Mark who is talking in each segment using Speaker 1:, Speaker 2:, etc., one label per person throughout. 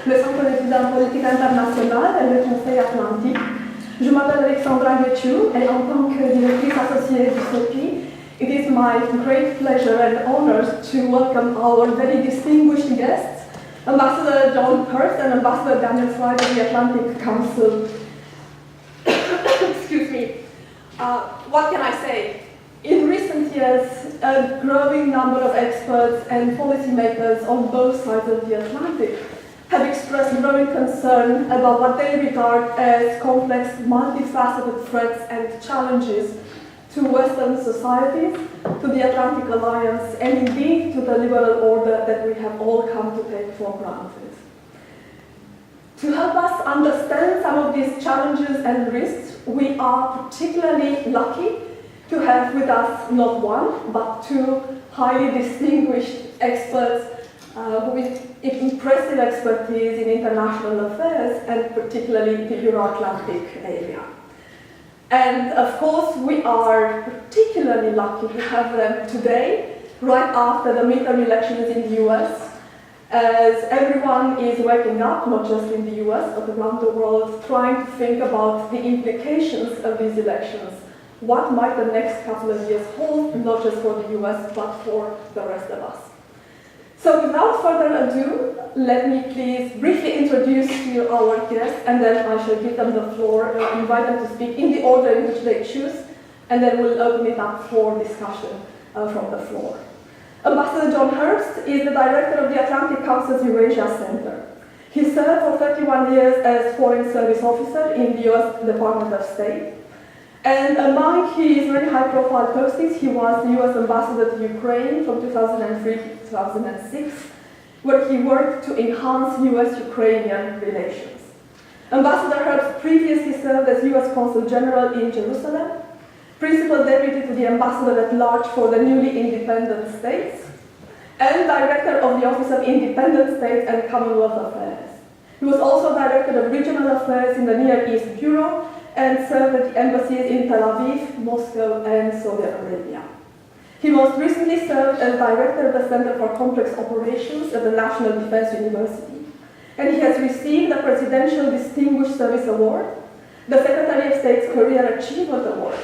Speaker 1: le Centre d'études en politique internationale et le Conseil atlantique. Je m'appelle Alexandra Guetchou et en tant que directrice associée du CEPI, it is my great pleasure and honor to welcome our very distinguished guests, Ambassador John Herbst and Ambassador Daniel Fry of the Atlantic Council. Excuse me. What can I say? In recent years, a growing number of experts and policymakers on both sides of the Atlantic have expressed growing concern about what they regard as complex, multifaceted threats and challenges to Western societies, to the Atlantic Alliance, and indeed to the liberal order that we have all come to take for granted. To help us understand some of these challenges and risks, we are particularly lucky to have with us not one, but two highly distinguished experts with impressive expertise in international affairs and particularly the Euro-Atlantic area. And of course, we are particularly lucky to have them today, right after the midterm elections in the US, as everyone is waking up, not just in the US, but around the world, trying to think about the implications of these elections. What might the next couple of years hold, not just for the US, but for the rest of us? So without further ado, let me please briefly introduce you our guests, and then I shall give them the floor, invite them to speak in the order in which they choose, and then we'll open it up for discussion from the floor. Ambassador John Herbst is the director of the Atlantic Council's Eurasia Center. He served for 31 years as Foreign Service Officer in the US Department of State. And among his very high-profile postings, he was the US Ambassador to Ukraine from 2003 to 2006, where he worked to enhance US-Ukrainian relations. Ambassador Herbst previously served as US Consul General in Jerusalem, Principal Deputy to the Ambassador at Large for the newly independent states, and Director of the Office of Independent States and Commonwealth Affairs. He was also Director of Regional Affairs in the Near East Bureau and served at the embassies in Tel Aviv, Moscow, and Saudi Arabia. He most recently served as Director of the Center for Complex Operations at the National Defense University. And he has received the Presidential Distinguished Service Award, the Secretary of State's Career Achievement Award,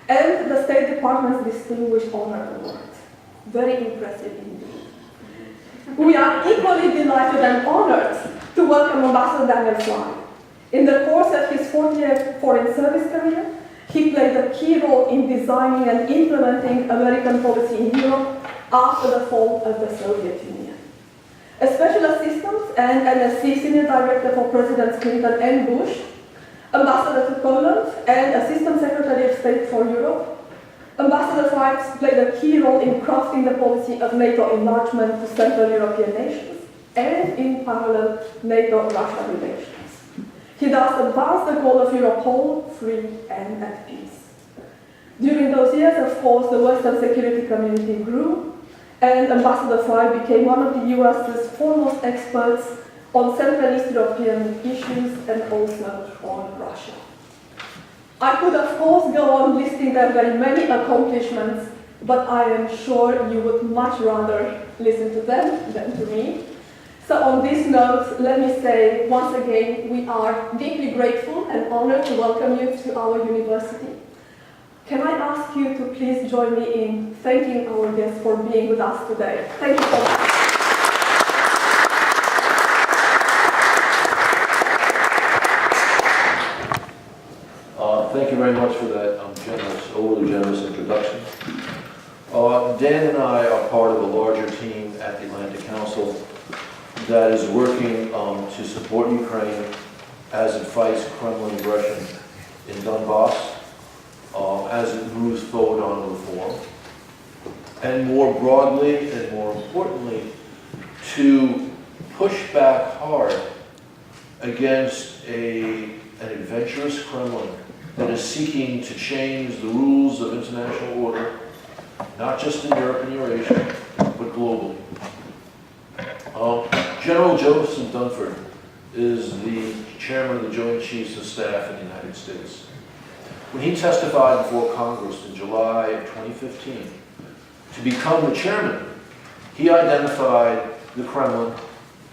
Speaker 1: and the State Department's Distinguished Honor Award. Very impressive indeed. We are equally delighted and honored to welcome Ambassador Daniel Fry. In the course of his 40-year foreign service career, he played a key role in designing and implementing American policy in Europe after the fall of the Soviet Union. A special assistant and NSC senior director for Presidents Clinton and Bush, ambassador to Poland, and assistant secretary of state for Europe, Ambassador Fry played a key role in crafting the policy of NATO enlargement to Central European nations and, in parallel, NATO-Russia relations. He thus advanced the goal of Europe whole, free, and at peace. During those years, of course, the Western security community grew, and Ambassador Fry became one of the US's foremost experts on Central East European issues and also on Russia. I could, of course, go on listing their very many accomplishments, but I am sure you would much rather listen to them than to me. So on this note, let me say once again, we are deeply grateful and honored to welcome you to our university. Can I ask you to please join me in thanking our guests for being with us today? Thank you so much.
Speaker 2: Thank you very much for that overly generous introduction. Dan and I are part of a larger team at the Atlantic Council that is working to support Ukraine as it fights Kremlin aggression in Donbass, as it moves forward on reform, and more broadly and more importantly, to push back hard against an adventurous Kremlin that is seeking to change the rules of international order, not just in Europe and Eurasia, but globally. General Joseph Dunford is the chairman of the Joint Chiefs of Staff in the United States. When he testified before Congress in July of 2015 to become the chairman, he identified the Kremlin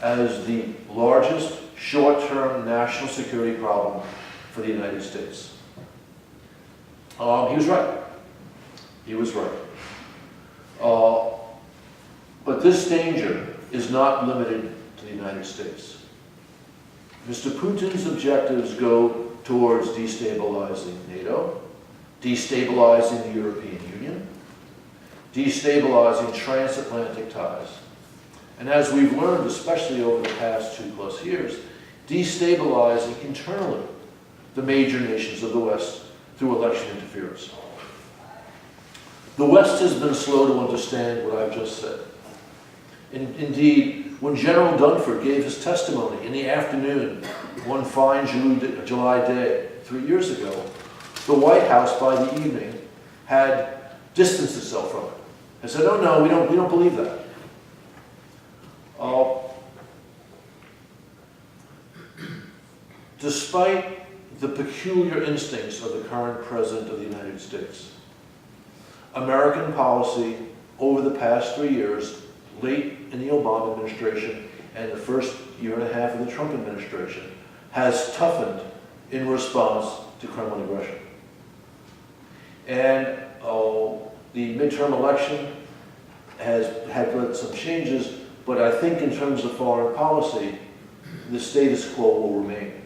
Speaker 2: as the largest short-term national security problem for the United States. He was right. He was right. But this danger is not limited to the United States. Mr. Putin's objectives go towards destabilizing NATO, destabilizing the European Union, destabilizing transatlantic ties, and as we've learned, especially over the past 2+ years, destabilizing internally the major nations of the West through election interference. The West has been slow to understand what I've just said. Indeed, when General Dunford gave his testimony in the afternoon, one fine July day 3 years ago, the White House by the evening had distanced itself from it and said, "Oh no, we don't believe that." Despite the peculiar instincts of the current President of the United States, American policy over the past 3 years, late in the Obama administration and the first year and a half of the Trump administration, has toughened in response to Kremlin aggression. And the midterm election has had led some changes, but I think in terms of foreign policy, the status quo will remain.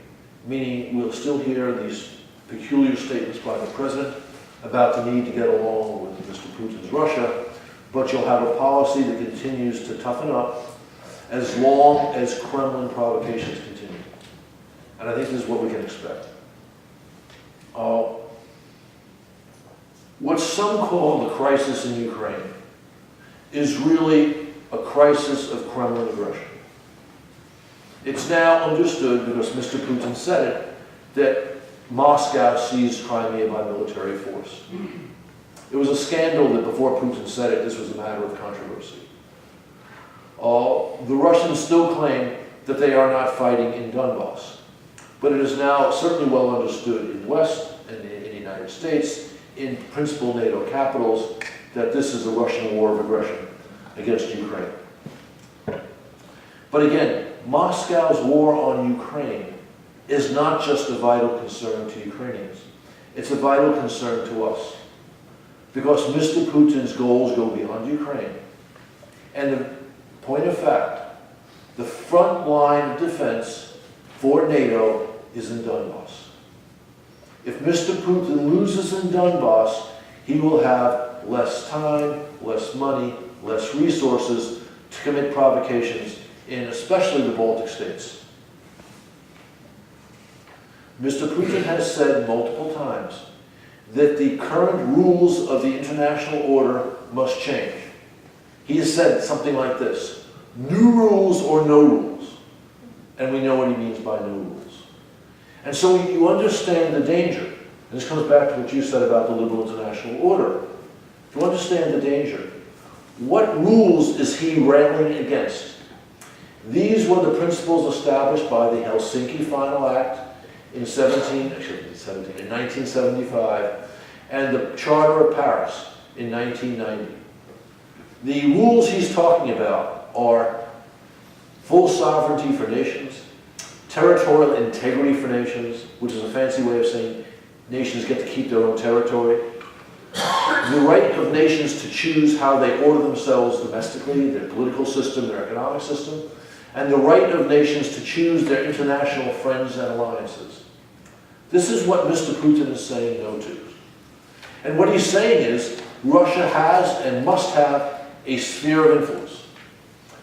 Speaker 2: Meaning we'll still hear these peculiar statements by the President about the need to get along with Mr. Putin's Russia, but you'll have a policy that continues to toughen up as long as Kremlin provocations continue. And I think this is what we can expect. What some call the crisis in Ukraine is really a crisis of Kremlin aggression. It's now understood, because Mr. Putin said it, that Moscow seized Crimea by military force. It was a scandal that before Putin said it, this was a matter of controversy. The Russians still claim that they are not fighting in Donbass, but it is now certainly well understood in the West and in the United States, in principal NATO capitals, that this is a Russian war of aggression against Ukraine. But again, Moscow's war on Ukraine is not just a vital concern to Ukrainians. It's a vital concern to us, because Mr. Putin's goals go beyond Ukraine. And the point of fact, the front line of defense for NATO is in Donbass. If Mr. Putin loses in Donbass, he will have less time, less money, less resources to commit provocations in especially the Baltic states. Mr. Putin has said multiple times that the current rules of the international order must change. He has said something like this: new rules or no rules. And we know what he means by no rules. And so you understand the danger. And this comes back to what you said about the liberal international order. To understand the danger, what rules is he railing against? These were the principles established by the Helsinki Final Act in 1975 and the Charter of Paris in 1990. The rules he's talking about are full sovereignty for nations, territorial integrity for nations, which is a fancy way of saying nations get to keep their own territory, the right of nations to choose how they order themselves domestically, their political system, their economic system, and the right of nations to choose their international friends and alliances. This is what Mr. Putin is saying no to. And what he's saying is Russia has and must have a sphere of influence.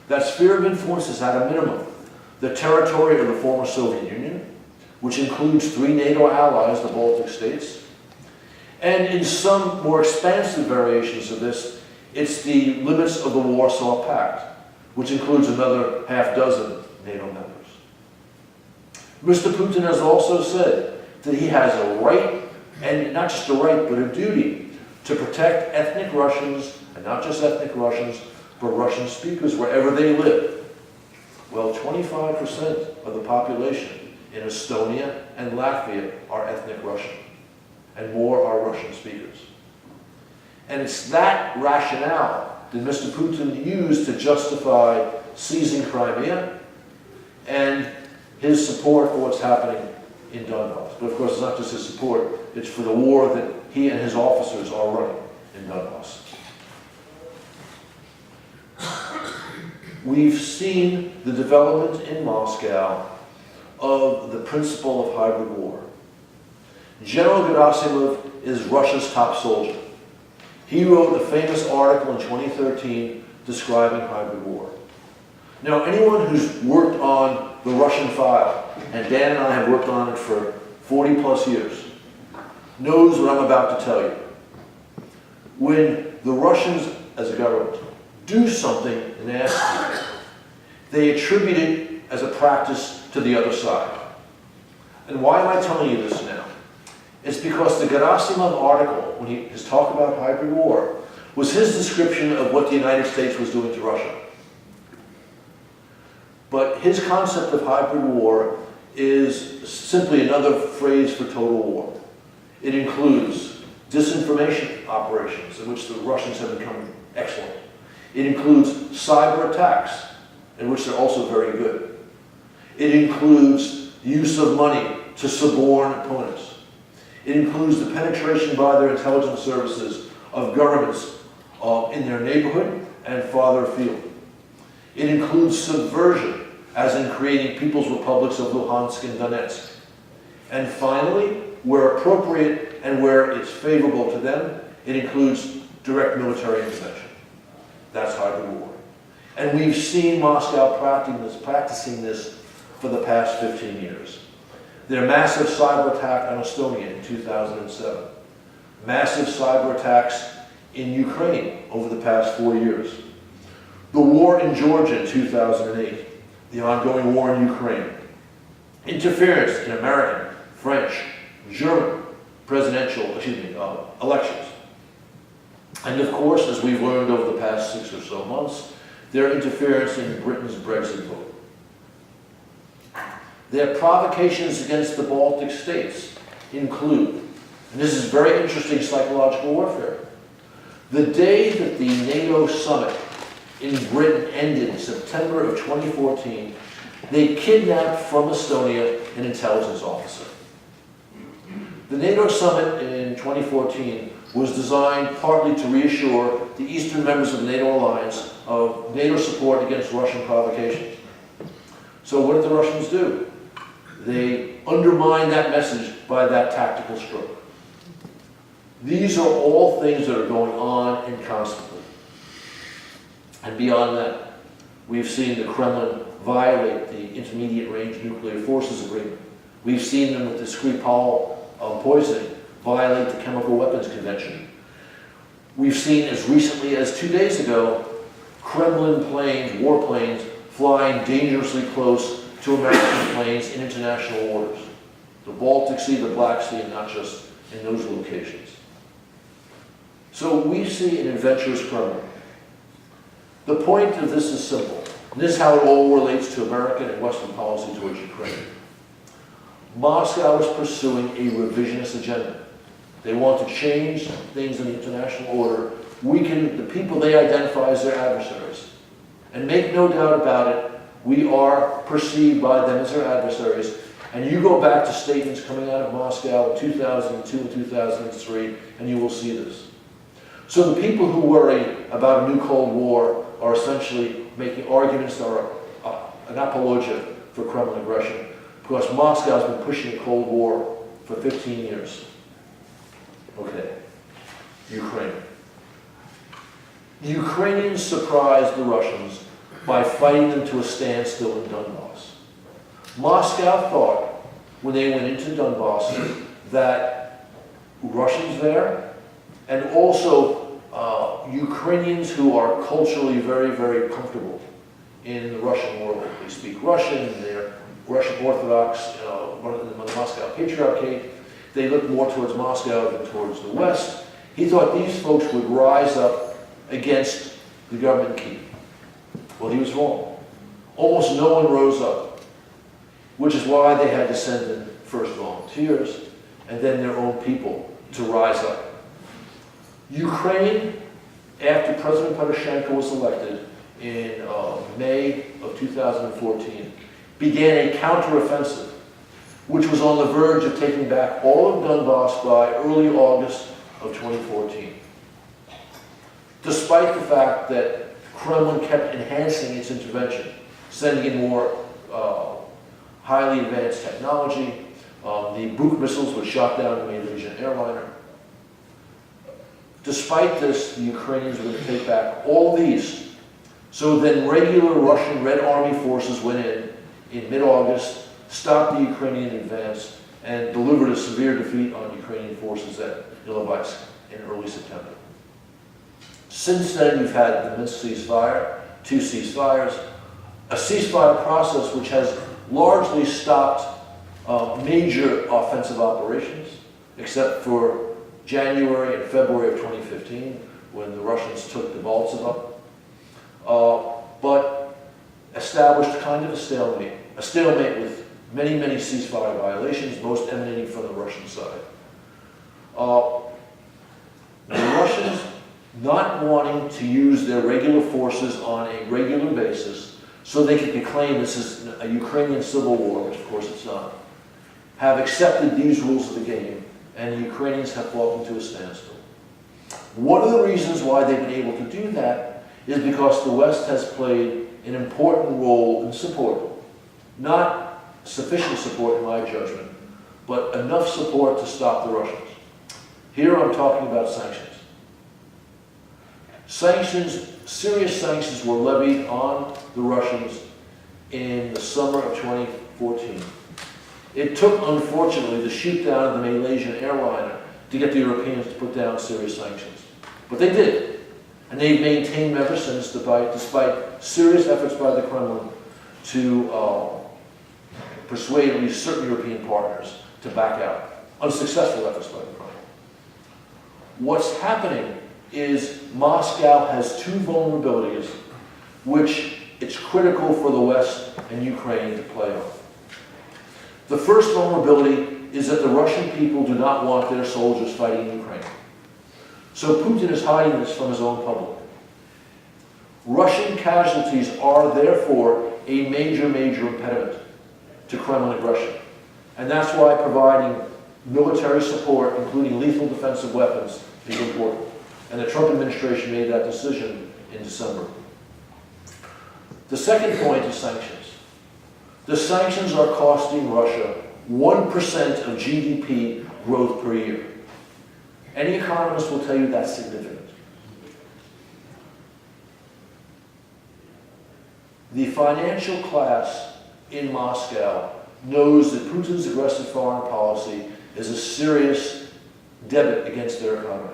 Speaker 2: That sphere of influence is at a minimum the territory of the former Soviet Union, which includes 3 NATO allies, the Baltic states, and in some more expansive variations of this, it's the limits of the Warsaw Pact, which includes another half-dozen NATO members. Mr. Putin has also said that he has a right, and not just a right, but a duty, to protect ethnic Russians, and not just ethnic Russians, but Russian speakers wherever they live. Well, 25% of the population in Estonia and Latvia are ethnic Russian, and more are Russian speakers. And it's that rationale that Mr. Putin used to justify seizing Crimea and his support for what's happening in Donbass. But of course, it's not just his support, it's for the war that he and his officers are running in Donbass. We've seen the development in Moscow of the principle of hybrid war. General Gerasimov is Russia's top soldier. He wrote a famous article in 2013 describing hybrid war. Now, anyone who's worked on the Russian file, and Dan and I have worked on it for 40 plus years, knows what I'm about to tell you. When the Russians, as a government, do something nasty, they attribute it as a practice to the other side. And why am I telling you this now? It's because the Gerasimov article, when his talk about hybrid war, was his description of what the United States was doing to Russia. But his concept of hybrid war is simply another phrase for total war. It includes disinformation operations, in which the Russians have become excellent. It includes cyber attacks, in which they're also very good. It includes use of money to suborn opponents. It includes the penetration by their intelligence services of governments in their neighborhood and farther afield. It includes subversion, as in creating people's republics of Luhansk and Donetsk. And finally, where appropriate and where it's favorable to them, it includes direct military intervention. That's hybrid war. And we've seen Moscow practicing this for the past 15 years. Their massive cyber attack on Estonia in 2007. Massive cyber attacks in Ukraine over the past 4 years. The war in Georgia in 2008. The ongoing war in Ukraine. Interference in American, French, German presidential elections. And of course, as we've learned over the past 6 or so months, their interference in Britain's Brexit vote. Their provocations against the Baltic states include, and this is very interesting psychological warfare, the day that the NATO summit in Britain ended in September of 2014, they kidnapped from Estonia an intelligence officer. The NATO summit in 2014 was designed partly to reassure the eastern members of the NATO alliance of NATO support against Russian provocations. So what did the Russians do? They undermined that message by that tactical stroke. These are all things that are going on and constantly. And beyond that, we've seen the Kremlin violate the Intermediate Range Nuclear Forces Agreement. We've seen them with the Skripal poisoning violate the Chemical Weapons Convention. We've seen as recently as 2 days ago, Kremlin planes, warplanes, flying dangerously close to American planes in international waters. The Baltic Sea, the Black Sea, and not just in those locations. So we see an adventurous Kremlin. The point of this is simple. And this is how it all relates to American and Western policy towards Ukraine. Moscow is pursuing a revisionist agenda. They want to change things in the international order, weaken the people they identify as their adversaries. And make no doubt about it, we are perceived by them as their adversaries. And you go back to statements coming out of Moscow in 2002 and 2003, and you will see this. So the people who worry about a new Cold War are essentially making arguments that are an apologia for Kremlin aggression, because Moscow has been pushing a Cold War for 15 years. Okay, Ukraine. The Ukrainians surprised the Russians by fighting them to a standstill in Donbass. Moscow thought, when they went into Donbass, that Russians there, and also Ukrainians who are culturally very, very comfortable in the Russian world. They speak Russian, they're Russian Orthodox, in the Moscow Patriarchate. They look more towards Moscow than towards the West. He thought these folks would rise up against the government key. Well, he was wrong. Almost no one rose up, which is why they had to send in first volunteers and then their own people to rise up. Ukraine, after President Poroshenko was elected in May of 2014, began a counteroffensive, which was on the verge of taking back all of Donbass by early August of 2014. Despite the fact that Kremlin kept enhancing its intervention, sending in more highly advanced technology, the Buk missiles which shot down the Malaysian airliner. Despite this, the Ukrainians were going to take back all these. So then regular Russian Red Army forces went in mid-August, stopped the Ukrainian advance, and delivered a severe defeat on Ukrainian forces at Ilovaisk in early September. Since then, you've had the Minsk ceasefire, 2 ceasefires, a ceasefire process which has largely stopped major offensive operations, except for January and February of 2015, when the Russians took the Baltseva, but established kind of a stalemate with many, many ceasefire violations, most emanating from the Russian side. The Russians not wanting to use their regular forces on a regular basis so they can claim this is a Ukrainian civil war, which of course it's not, have accepted these rules of the game, and the Ukrainians have fallen to a standstill. One of the reasons why they've been able to do that is because the West has played an important role in support. Not sufficient support in my judgment, but enough support to stop the Russians. Here I'm talking about sanctions. Serious sanctions were levied on the Russians in the summer of 2014. It took, unfortunately, the shoot down of the Malaysian airliner to get the Europeans to put down serious sanctions. But they did. And they've maintained them ever since, despite serious efforts by the Kremlin to persuade at least certain European partners to back out. Unsuccessful efforts by the Kremlin. What's happening is Moscow has 2 vulnerabilities which it's critical for the West and Ukraine to play on. The first vulnerability is that the Russian people do not want their soldiers fighting in Ukraine. So Putin is hiding this from his own public. Russian casualties are therefore a major, major impediment to Kremlin aggression. And that's why providing military support, including lethal defensive weapons, is important. And the Trump administration made that decision in December. The second point is sanctions. The sanctions are costing Russia 1% of GDP growth per year. Any economist will tell you that's significant. The financial class in Moscow knows that Putin's aggressive foreign policy is a serious debit against their economy.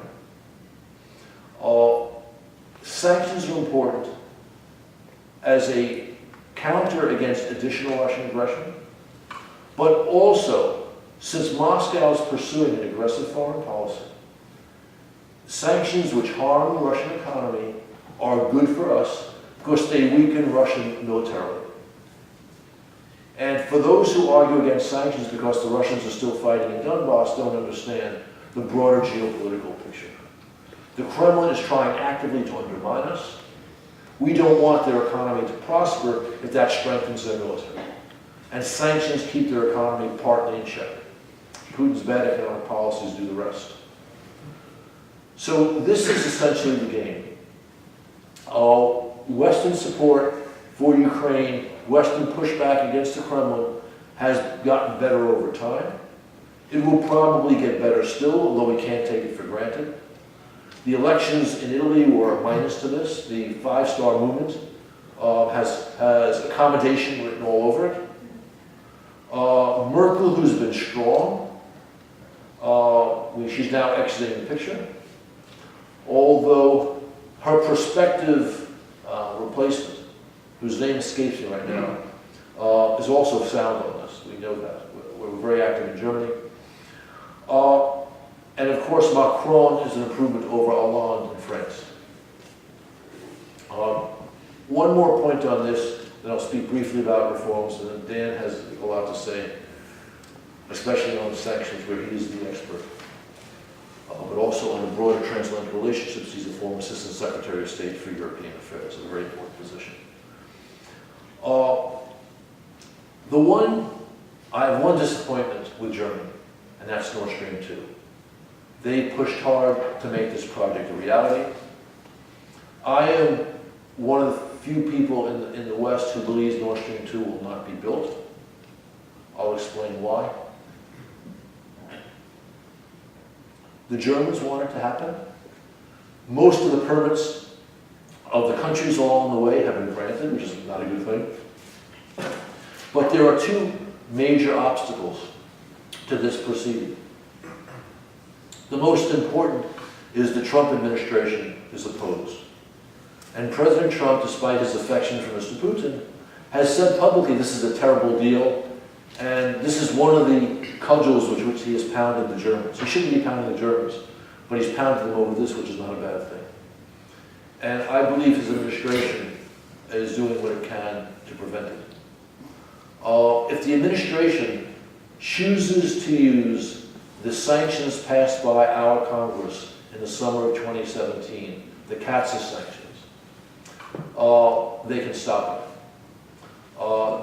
Speaker 2: Sanctions are important as a counter against additional Russian aggression, but also, since Moscow is pursuing an aggressive foreign policy, sanctions which harm the Russian economy are good for us because they weaken Russia militarily. And for those who argue against sanctions because the Russians are still fighting in Donbass don't understand the broader geopolitical picture. The Kremlin is trying actively to undermine us. We don't want their economy to prosper if that strengthens their military. And sanctions keep their economy partly in check. Putin's bad economic policies do the rest. So this is essentially the game. Western support for Ukraine, Western pushback against the Kremlin has gotten better over time. It will probably get better still, although we can't take it for granted. The elections in Italy were a minus to this. The Five-Star Movement has accommodation written all over it. Merkel, who's been strong, she's now exiting the picture. Although her prospective replacement, whose name escapes me right now, is also sound on this. We know that. We're very active in Germany. And of course, Macron is an improvement over Hollande in France. One more point on this, then I'll speak briefly about reforms, and then Dan has a lot to say, especially on the sanctions where he is the expert. But also on the broader transatlantic relationships, he's a former Assistant Secretary of State for European Affairs, a very important position. I have one disappointment with Germany, and that's Nord Stream 2. They pushed hard to make this project a reality. I am one of the few people in the West who believes Nord Stream 2 will not be built. I'll explain why. The Germans want it to happen. Most of the permits of the countries along the way have been granted, which is not a good thing. But there are two major obstacles to this proceeding. The most important is the Trump administration is opposed. And President Trump, despite his affection for Mr. Putin, has said publicly this is a terrible deal, and this is one of the cudgels with which he has pounded the Germans. He shouldn't be pounding the Germans, but he's pounded them over this, which is not a bad thing. And I believe his administration is doing what it can to prevent it. If the administration chooses to use the sanctions passed by our Congress in the summer of 2017, the CAATSA sanctions, they can stop it.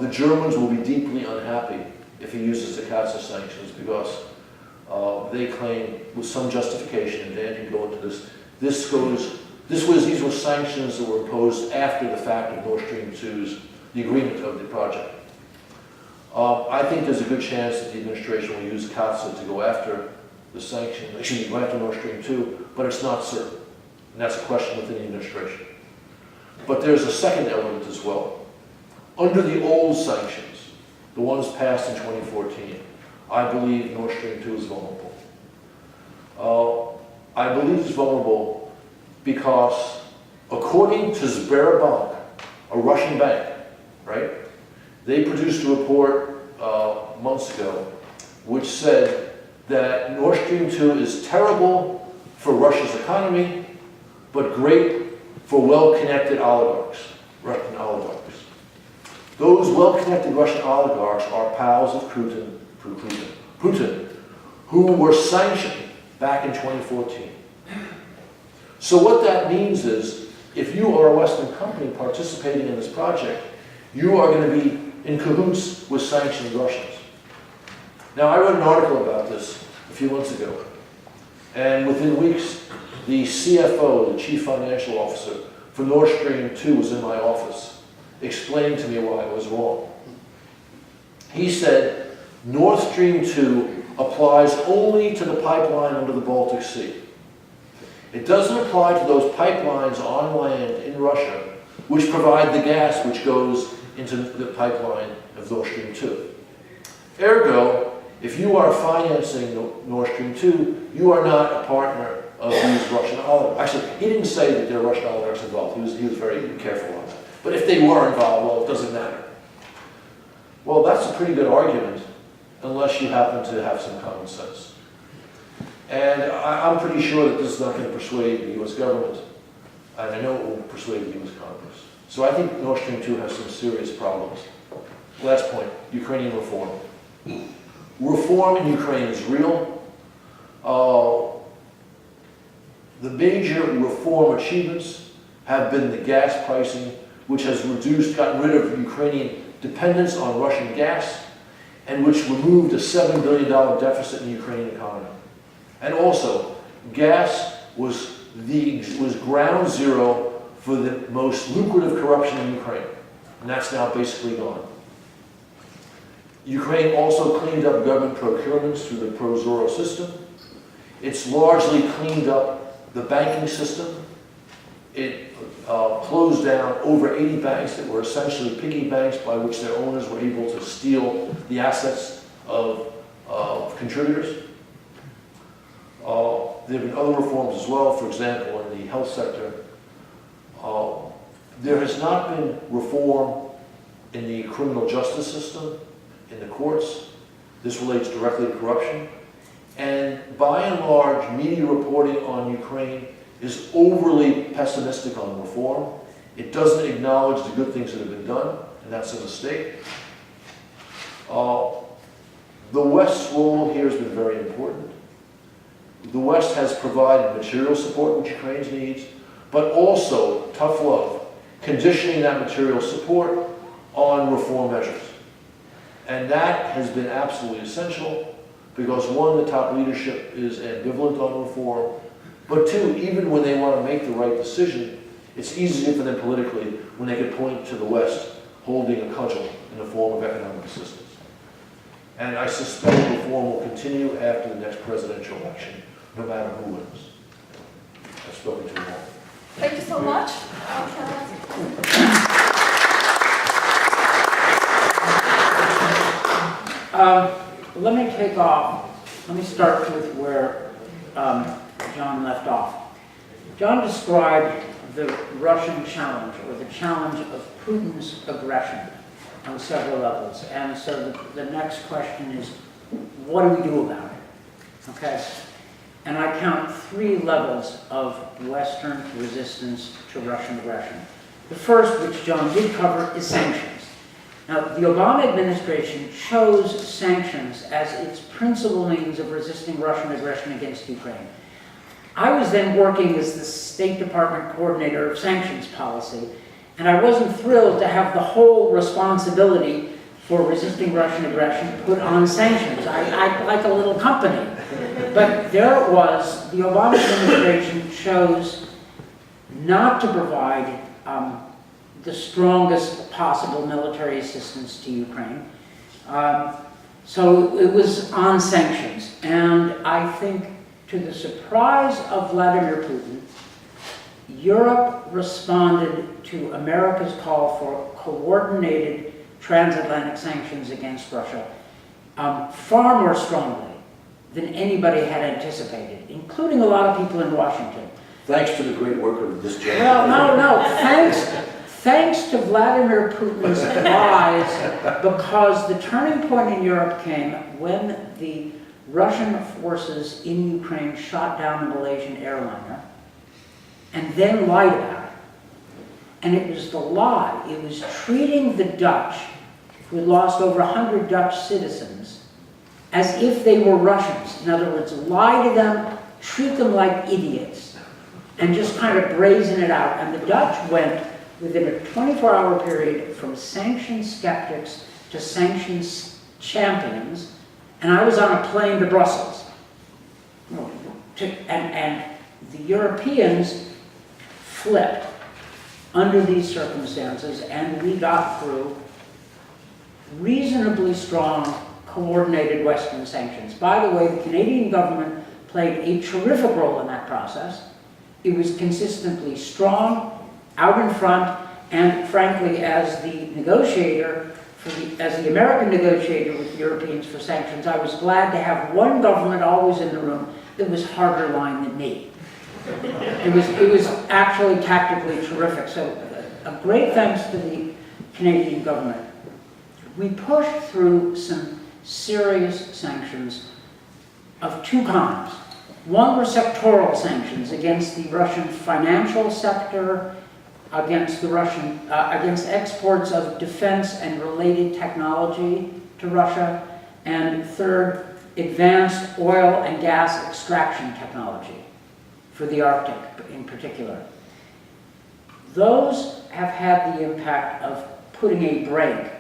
Speaker 2: The Germans will be deeply unhappy if he uses the CAATSA sanctions because they claim, with some justification, and Dan can go into this, these were sanctions that were imposed after the fact of Nord Stream 2's, the agreement of the project. I think there's a good chance that the administration will use CAATSA to go after the sanction, go after Nord Stream 2, but it's not certain. And that's a question within the administration. But there's a second element as well. Under the old sanctions, the ones passed in 2014, I believe Nord Stream 2 is vulnerable. I believe it's vulnerable because, according to Sberbank, a Russian bank, right? They produced a report months ago which said that Nord Stream 2 is terrible for Russia's economy, but great for well-connected oligarchs, Russian oligarchs. Those well-connected Russian oligarchs are pals of Putin, who were sanctioned back in 2014. So what that means is, if you are a Western company participating in this project, you are going to be in cahoots with sanctioned Russians. Now, I wrote an article about this a few months ago, and within weeks, the CFO, the Chief Financial Officer for Nord Stream 2 was in my office, explaining to me why I was wrong. He said, Nord Stream 2 applies only to the pipeline under the Baltic Sea. It doesn't apply to those pipelines on land in Russia, which provide the gas which goes into the pipeline of Nord Stream 2. Ergo, if you are financing Nord Stream 2, you are not a partner of these Russian oligarchs. Actually, he didn't say that there are Russian oligarchs involved. He was very careful on that. But if they were involved, well, it doesn't matter. Well, that's a pretty good argument, unless you happen to have some common sense. And I'm pretty sure that this is not going to persuade the U.S. government, and I know it will persuade the U.S. Congress. So I think Nord Stream 2 has some serious problems. Last point, Ukrainian reform. Reform in Ukraine is real. The major reform achievements have been the gas pricing, which has gotten rid of Ukrainian dependence on Russian gas, and which removed a $7 billion deficit in the Ukrainian economy. And also, gas was ground zero for the most lucrative corruption in Ukraine, and that's now basically gone. Ukraine also cleaned up government procurements through the ProZorro system. It's largely cleaned up the banking system. It closed down over 80 banks that were essentially piggy banks by which their owners were able to steal the assets of contributors. There have been other reforms as well, for example, in the health sector. There has not been reform in the criminal justice system, in the courts. This relates directly to corruption. And by and large, media reporting on Ukraine is overly pessimistic on reform. It doesn't acknowledge the good things that have been done, and that's a mistake. The West's role here has been very important. The West has provided material support which Ukraine needs, but also, tough love, conditioning that material support on reform measures. And that has been absolutely essential because one, the top leadership is ambivalent on reform, but two, even when they want to make the right decision, it's easier for them politically when they can point to the West holding a cudgel in the form of economic assistance. And I suspect reform will continue after the next presidential election, no matter who wins. I've spoken too long.
Speaker 1: Thank you so much.
Speaker 3: Let me take off. Let me start with where John left off. John described the Russian challenge, or the challenge of Putin's aggression, on several levels. And so the next question is, what do we do about it? Okay? And I count 3 levels of Western resistance to Russian aggression. The first, which John did cover, is sanctions. Now, the Obama administration chose sanctions as its principal means of resisting Russian aggression against Ukraine. I was then working as the State Department coordinator of sanctions policy, and I wasn't thrilled to have the whole responsibility for resisting Russian aggression put on sanctions. I like a little company. But there it was, the Obama administration chose not to provide the strongest possible military assistance to Ukraine. So it was on sanctions. And I think, to the surprise of Vladimir Putin, Europe responded to America's call for coordinated transatlantic sanctions against Russia far more strongly than anybody had anticipated, including a lot of people in Washington.
Speaker 2: Thanks to the great work of this gentleman.
Speaker 3: Well, no. Thanks to Vladimir Putin's lies, because the turning point in Europe came when the Russian forces in Ukraine shot down the Malaysian airliner and then lied about it. And it was the lie. It was treating the Dutch, who had lost over 100 Dutch citizens, as if they were Russians. In other words, lie to them, treat them like idiots, and just kind of brazen it out. And the Dutch went, within a 24-hour period, from sanctions skeptics to sanctions champions, and I was on a plane to Brussels. And the Europeans flipped under these circumstances, and we got through reasonably strong, coordinated Western sanctions. By the way, the Canadian government played a terrific role in that process. It was consistently strong, out in front, and frankly, as the negotiator, as the American negotiator with the Europeans for sanctions, I was glad to have one government always in the room that was harder line than me. It was actually tactically terrific. So a great thanks to the Canadian government. We pushed through some serious sanctions of 2 kinds. One were sectoral sanctions against the Russian financial sector, against exports of defense and related technology to Russia, and third, advanced oil and gas extraction technology for the Arctic in particular. Those have had the impact of putting a brake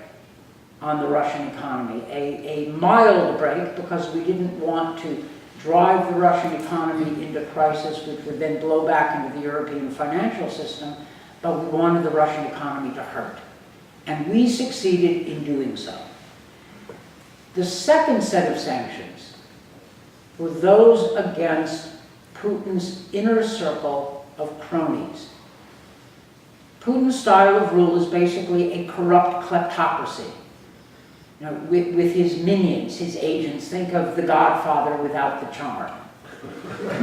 Speaker 3: on the Russian economy, a mild brake, because we didn't want to drive the Russian economy into crisis, which would then blow back into the European financial system, but we wanted the Russian economy to hurt. And we succeeded in doing so. The second set of sanctions were those against Putin's inner circle of cronies. Putin's style of rule is basically a corrupt kleptocracy. You know, with his minions, his agents. Think of The Godfather without the charm.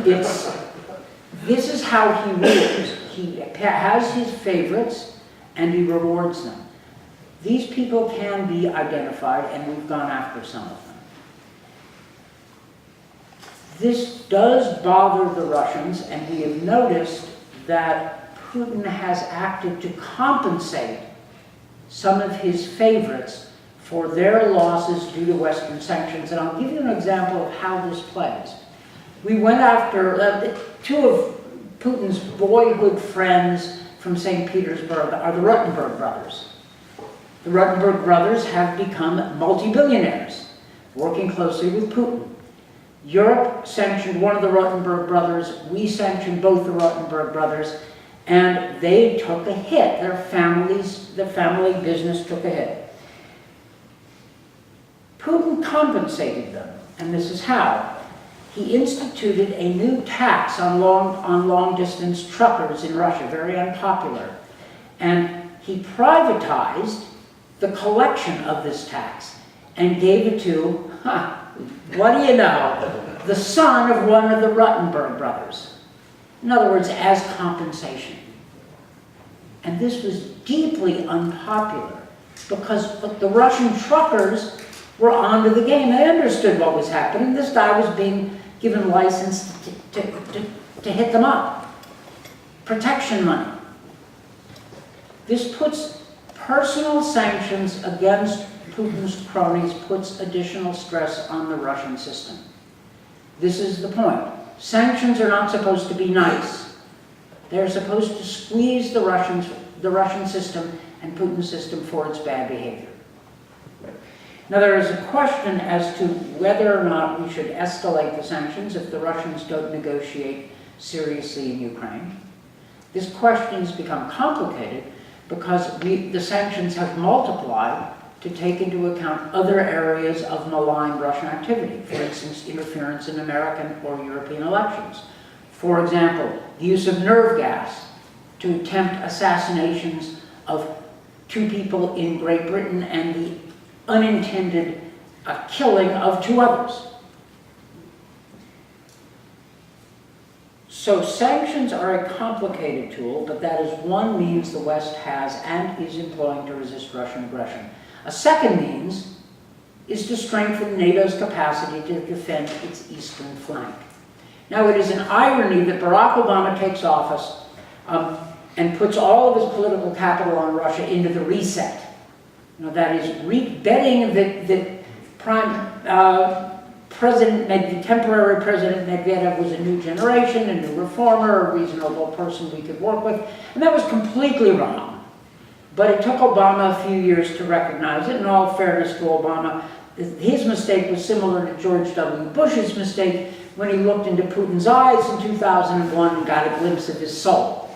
Speaker 3: This is how he rules. He has his favorites, and he rewards them. These people can be identified, and we've gone after some of them. This does bother the Russians, and we have noticed that Putin has acted to compensate some of his favorites for their losses due to Western sanctions. And I'll give you an example of how this plays. We went after 2 of Putin's boyhood friends from St. Petersburg are the Rotenberg brothers. The Ruttenberg brothers have become multi-billionaires, working closely with Putin. Europe sanctioned one of the Ruttenberg brothers, we sanctioned both the Ruttenberg brothers, and they took a hit. Their family business took a hit. Putin compensated them, and this is how. He instituted a new tax on long-distance truckers in Russia, very unpopular. And he privatized the collection of this tax and gave it to, what do you know, the son of one of the Ruttenberg brothers. In other words, as compensation. And this was deeply unpopular because the Russian truckers were onto the game. They understood what was happening. This guy was being given license to hit them up. Protection money. This puts personal sanctions against Putin's cronies, puts additional stress on the Russian system. This is the point. Sanctions are not supposed to be nice. They're supposed to squeeze the Russian system and Putin's system for its bad behavior. Now there is a question as to whether or not we should escalate the sanctions if the Russians don't negotiate seriously in Ukraine. This question has become complicated because the sanctions have multiplied to take into account other areas of malign Russian activity, for instance, interference in American or European elections. For example, the use of nerve gas to attempt assassinations of 2 people in Great Britain and the unintended killing of 2 others. So sanctions are a complicated tool, but that is one means the West has and is employing to resist Russian aggression. A second means is to strengthen NATO's capacity to defend its eastern flank. Now, it is an irony that Barack Obama takes office and puts all of his political capital on Russia into the reset. You know, that is betting that temporary President Medvedev was a new generation, a new reformer, a reasonable person we could work with, and that was completely wrong. But it took Obama a few years to recognize it. In all fairness to Obama, his mistake was similar to George W. Bush's mistake when he looked into Putin's eyes in 2001 and got a glimpse of his soul.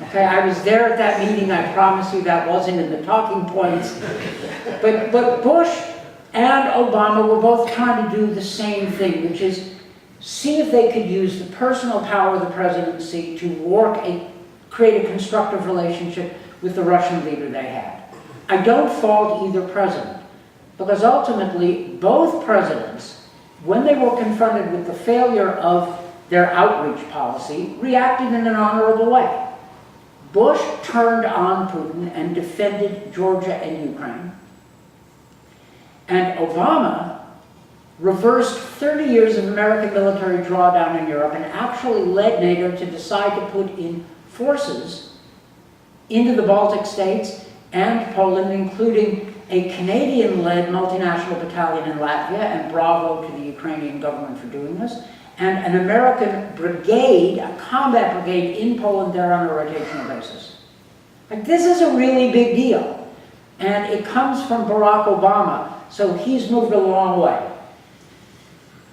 Speaker 3: Okay, I was there at that meeting. I promise you that wasn't in the talking points. But Bush and Obama were both trying to do the same thing, which is see if they could use the personal power of the presidency to create a constructive relationship with the Russian leader they had. I don't fault either president, because ultimately both presidents, when they were confronted with the failure of their outreach policy, reacted in an honorable way. Bush turned on Putin and defended Georgia and Ukraine. And Obama reversed 30 years of American military drawdown in Europe and actually led NATO to decide to put in forces into the Baltic states and Poland, including a Canadian-led multinational battalion in Latvia, and bravo to the Ukrainian government for doing this, and an American brigade, a combat brigade in Poland there on a rotational basis. Like, this is a really big deal. And it comes from Barack Obama, so he's moved a long way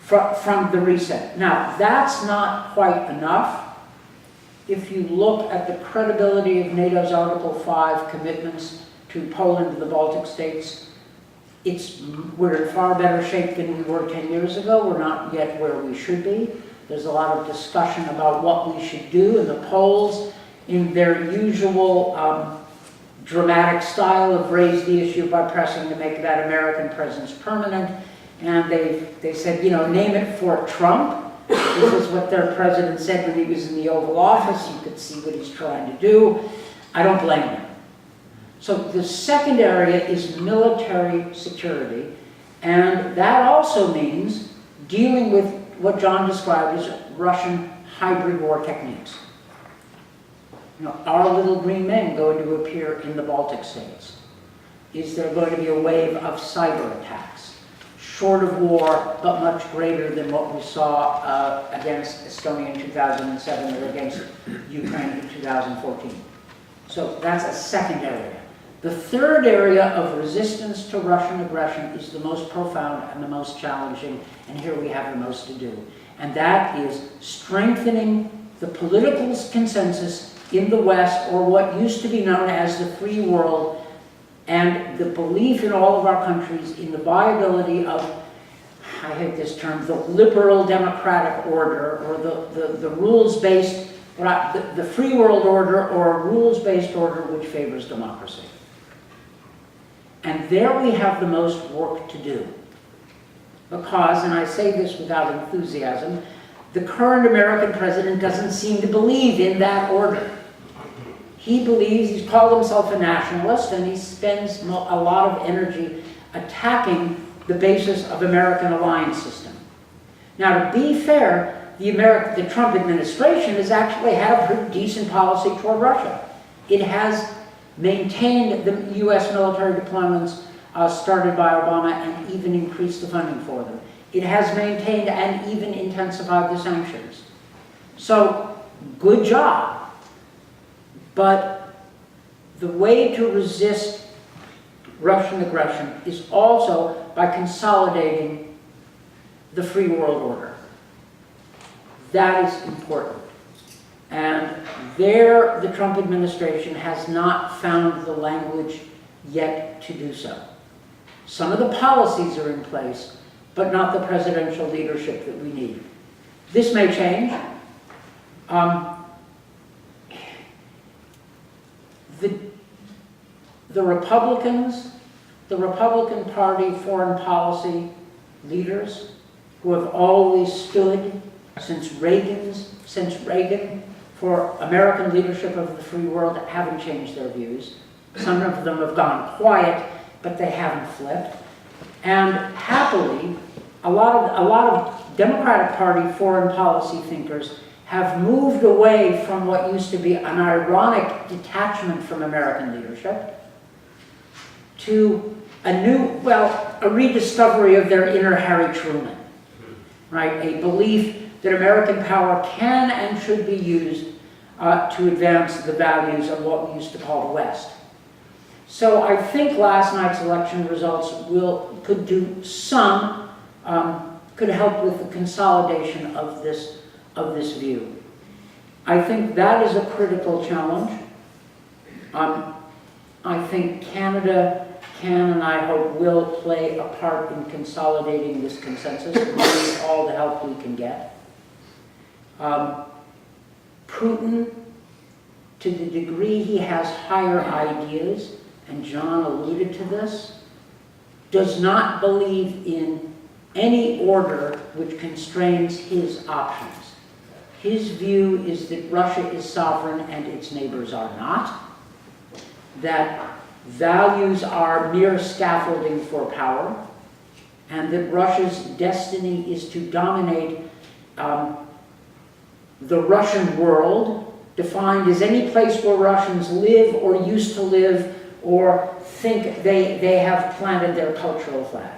Speaker 3: from the reset. Now, that's not quite enough. If you look at the credibility of NATO's Article 5 commitments to Poland and the Baltic states, we're in far better shape than we were 10 years ago. We're not yet where we should be. There's a lot of discussion about what we should do, and the Poles, in their usual dramatic style, have raised the issue by pressing to make that American presence permanent. And they said, you know, name it Fort Trump. This is what their president said when he was in the Oval Office. You could see what he's trying to do. I don't blame him. So the second area is military security, and that also means dealing with what John described as Russian hybrid war techniques. You know, are little green men going to appear in the Baltic states? Is there going to be a wave of cyberattacks? Short of war, but much greater than what we saw against Estonia in 2007 or against Ukraine in 2014. So that's a second area. The third area of resistance to Russian aggression is the most profound and the most challenging, and here we have the most to do. And that is strengthening the political consensus in the West, or what used to be known as the free world, and the belief in all of our countries in the viability of, I hate this term, the liberal democratic order, or the rules-based, the free world order, or a rules-based order which favors democracy. And there we have the most work to do. Because, and I say this without enthusiasm, the current American president doesn't seem to believe in that order. He believes, he's called himself a nationalist, and he spends a lot of energy attacking the basis of American alliance system. Now, to be fair, the Trump administration has actually had a pretty decent policy toward Russia. It has maintained the U.S. military deployments started by Obama and even increased the funding for them. It has maintained and even intensified the sanctions. So, good job. But the way to resist Russian aggression is also by consolidating the free world order. That is important. And there, the Trump administration has not found the language yet to do so. Some of the policies are in place, but not the presidential leadership that we need. This may change. The Republicans, the Republican Party foreign policy leaders, who have always stood since Reagan for American leadership of the free world, haven't changed their views. Some of them have gone quiet, but they haven't flipped. And happily, a lot of Democratic Party foreign policy thinkers have moved away from what used to be an ironic detachment from American leadership to a rediscovery of their inner Harry Truman, right? A belief that American power can and should be used to advance the values of what we used to call the West. So I think last night's election results could do some, could help with the consolidation of this view. I think that is a critical challenge. I think Canada can, and I hope will, play a part in consolidating this consensus. We need all the help we can get. Putin, to the degree he has higher ideas, and John alluded to this, does not believe in any order which constrains his options. His view is that Russia is sovereign and its neighbors are not, that values are mere scaffolding for power, and that Russia's destiny is to dominate the Russian world, defined as any place where Russians live or used to live or think they have planted their cultural flag.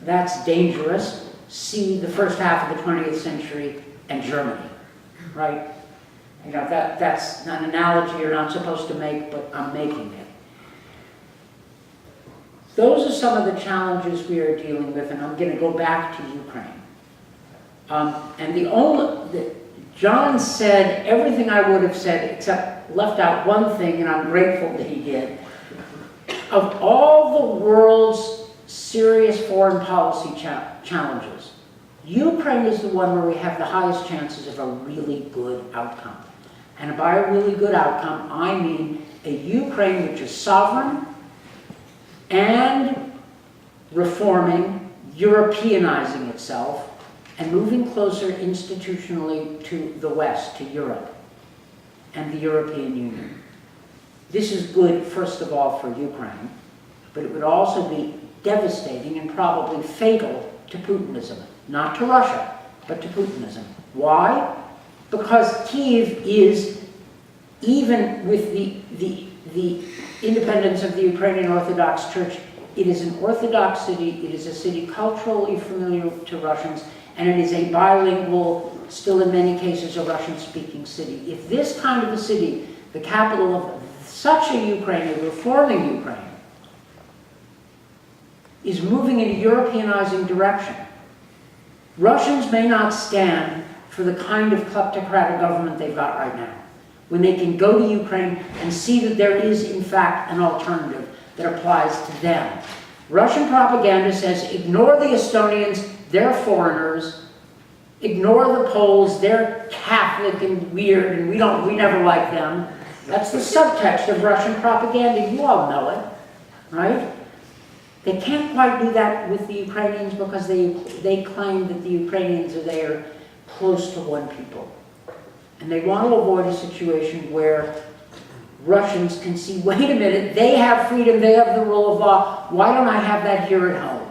Speaker 3: That's dangerous. See the first half of the 20th century and Germany, right? You know, that's an analogy you're not supposed to make, but I'm making it. Those are some of the challenges we are dealing with, and I'm going to go back to Ukraine. John said everything I would have said, except left out one thing, and I'm grateful that he did. Of all the world's serious foreign policy challenges, Ukraine is the one where we have the highest chances of a really good outcome. And by a really good outcome, I mean a Ukraine which is sovereign and reforming, Europeanizing itself, and moving closer institutionally to the West, to Europe and the European Union. This is good, first of all, for Ukraine, but it would also be devastating and probably fatal to Putinism. Not to Russia, but to Putinism. Why? Because Kyiv is, even with the independence of the Ukrainian Orthodox Church, it is an Orthodox city, it is a city culturally familiar to Russians, and it is a bilingual, still in many cases a Russian-speaking city. If this kind of a city, the capital of such a Ukraine, a reforming Ukraine, is moving in a Europeanizing direction. Russians may not stand for the kind of kleptocratic government they've got right now, when they can go to Ukraine and see that there is, in fact, an alternative that applies to them. Russian propaganda says, ignore the Estonians, they're foreigners. Ignore the Poles, they're Catholic and weird, and we never like them. That's the subtext of Russian propaganda. You all know it, right? They can't quite do that with the Ukrainians because they claim that the Ukrainians are there close to one people. And they want to avoid a situation where Russians can see, wait a minute, they have freedom, they have the rule of law, why don't I have that here at home?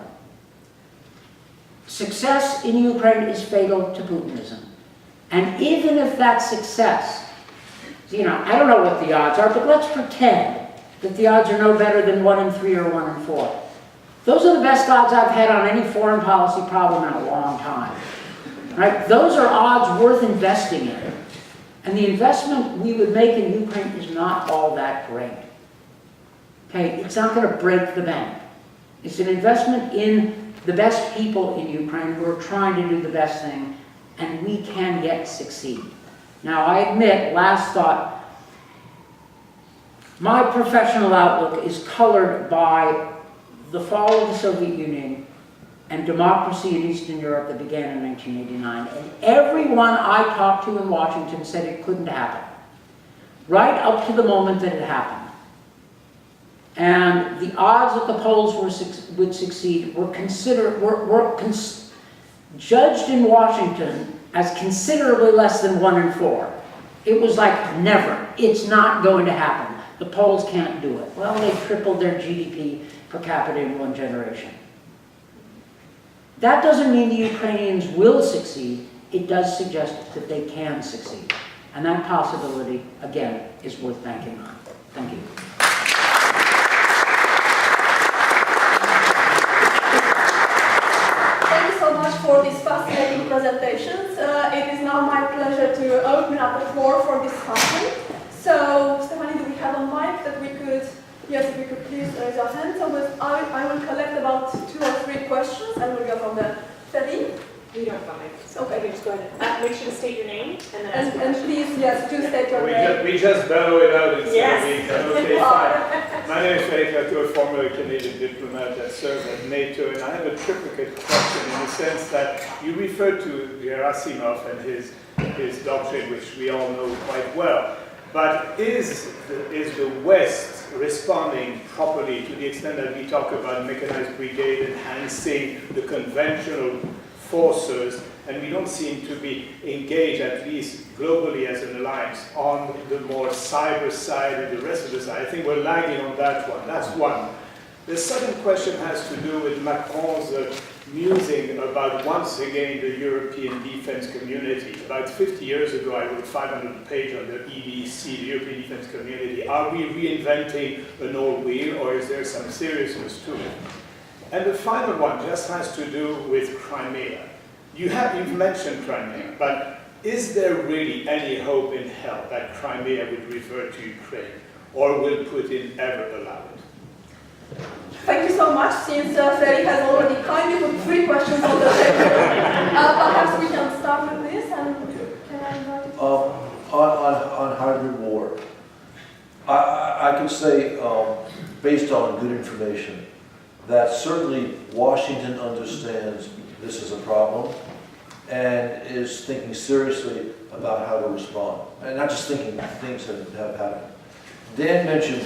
Speaker 3: Success in Ukraine is fatal to Putinism. And even if that success, I don't know what the odds are, but let's pretend that the odds are no better than 1 in 3 or 1 in 4. Those are the best odds I've had on any foreign policy problem in a long time. Right? Those are odds worth investing in. And the investment we would make in Ukraine is not all that great. Okay, it's not going to break the bank. It's an investment in the best people in Ukraine who are trying to do the best thing, and we can yet succeed. Now, I admit, last thought, my professional outlook is colored by the fall of the Soviet Union and democracy in Eastern Europe that began in 1989. And everyone I talked to in Washington said it couldn't happen, right up to the moment that it happened. And the odds that the Poles would succeed were judged in Washington as considerably less than 1 in 4. It was like, never. It's not going to happen. The Poles can't do it. Well, they tripled their GDP per capita in 1 generation. That doesn't mean the Ukrainians will succeed. It does suggest that they can succeed. And that possibility, again, is worth banking on. Thank you.
Speaker 1: Thank you so much for these fascinating presentations. It is now my pleasure to open up the floor for discussion. So, Stephanie, do we have a mic that we could, yes, if we could please raise our hands. So I will collect about 2 or 3 questions and we'll go from there. Stephanie?
Speaker 4: We don't have mics.
Speaker 1: Okay.
Speaker 4: You can just go ahead. Make sure to state your name and then ask your
Speaker 1: And
Speaker 4: question.
Speaker 1: please, yes, do state your name.
Speaker 5: We just bellow it out instead
Speaker 4: Yes.
Speaker 5: of being okay, fine. My name is Felix Latour, former Canadian diplomat that served at NATO, and I have a triplicate question in the sense that you referred to Gerasimov and his doctrine, which we all know quite well. But is the West responding properly to the extent that we talk about mechanized brigade enhancing the conventional forces, and we don't seem to be engaged, at least globally as an alliance, on the more cyber side and the rest of the side? I think we're lagging on that one. That's one. The second question has to do with Macron's musing about, once again, the European defense community. About 50 years ago, I wrote 500 pages on the EDC, the European Defense Community. Are we reinventing an old wheel, or is there some seriousness to it? And the final one just has to do with Crimea. You've mentioned Crimea, but is there really any hope in hell that Crimea would revert to Ukraine, or will Putin ever allow it?
Speaker 1: Thank you so much. Since Ferry has already kindly put 3 questions on the table, perhaps we can start with this. And can I invite you?
Speaker 2: On hybrid war, I can say, based on good information, that certainly Washington understands this is a problem and is thinking seriously about how to respond. And not just thinking, things have happened. Dan mentioned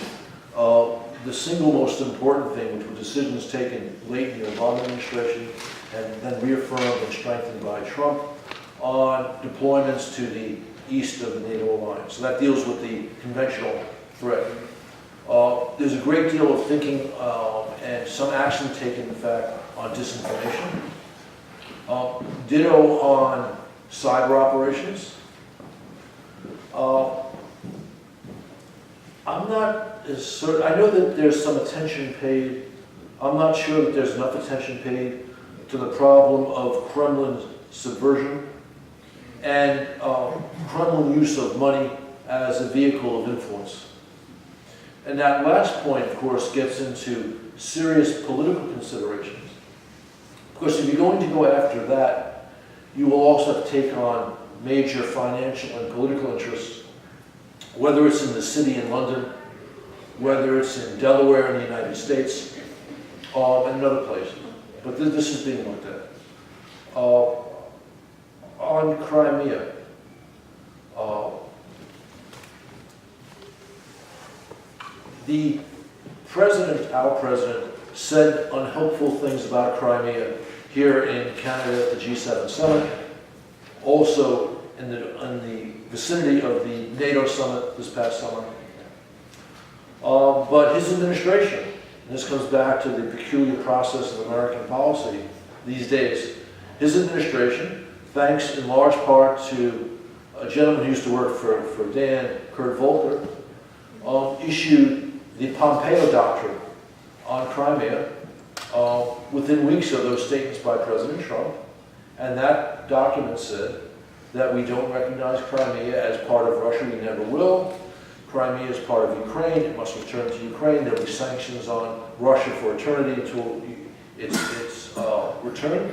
Speaker 2: the single most important thing, which were decisions taken late in the Obama administration and then reaffirmed and strengthened by Trump on deployments to the east of the NATO alliance. So that deals with the conventional threat. There's a great deal of thinking and some action taken, in fact, on disinformation. Ditto on cyber operations. I'm not as certain. I know that there's some attention paid. I'm not sure that there's enough attention paid to the problem of Kremlin subversion and Kremlin use of money as a vehicle of influence. And that last point, of course, gets into serious political considerations. Because if you're going to go after that, you will also have to take on major financial and political interests, whether it's in the city in London, whether it's in Delaware in the United States, and other places. But this is being looked at. On Crimea, the president, our president, said unhelpful things about Crimea here in Canada at the G7 summit, also in the vicinity of the NATO summit this past summer. But his administration, and this comes back to the peculiar process of American policy these days, his administration, thanks in large part to a gentleman who used to work for Dan, Kurt Volker, issued the Pompeo Doctrine on Crimea within weeks of those statements by President Trump. And that document said that we don't recognize Crimea as part of Russia, we never will. Crimea is part of Ukraine, it must return to Ukraine. There'll be sanctions on Russia for eternity until it's returned.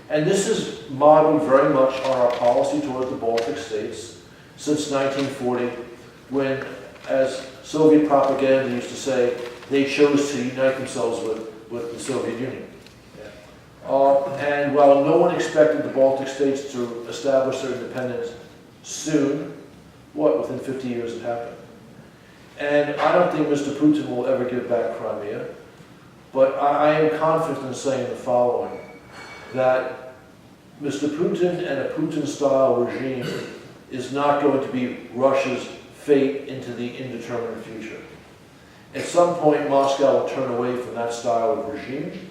Speaker 2: And this is modeled very much on our policy toward the Baltic states since 1940, when, as Soviet propaganda used to say, they chose to unite themselves with the Soviet Union. And while no one expected the Baltic states to establish their independence soon, within 50 years it happened. And I don't think Mr. Putin will ever give back Crimea, but I am confident in saying the following, that Mr. Putin and a Putin-style regime is not going to be Russia's fate into the indeterminate future. At some point, Moscow will turn away from that style of regime,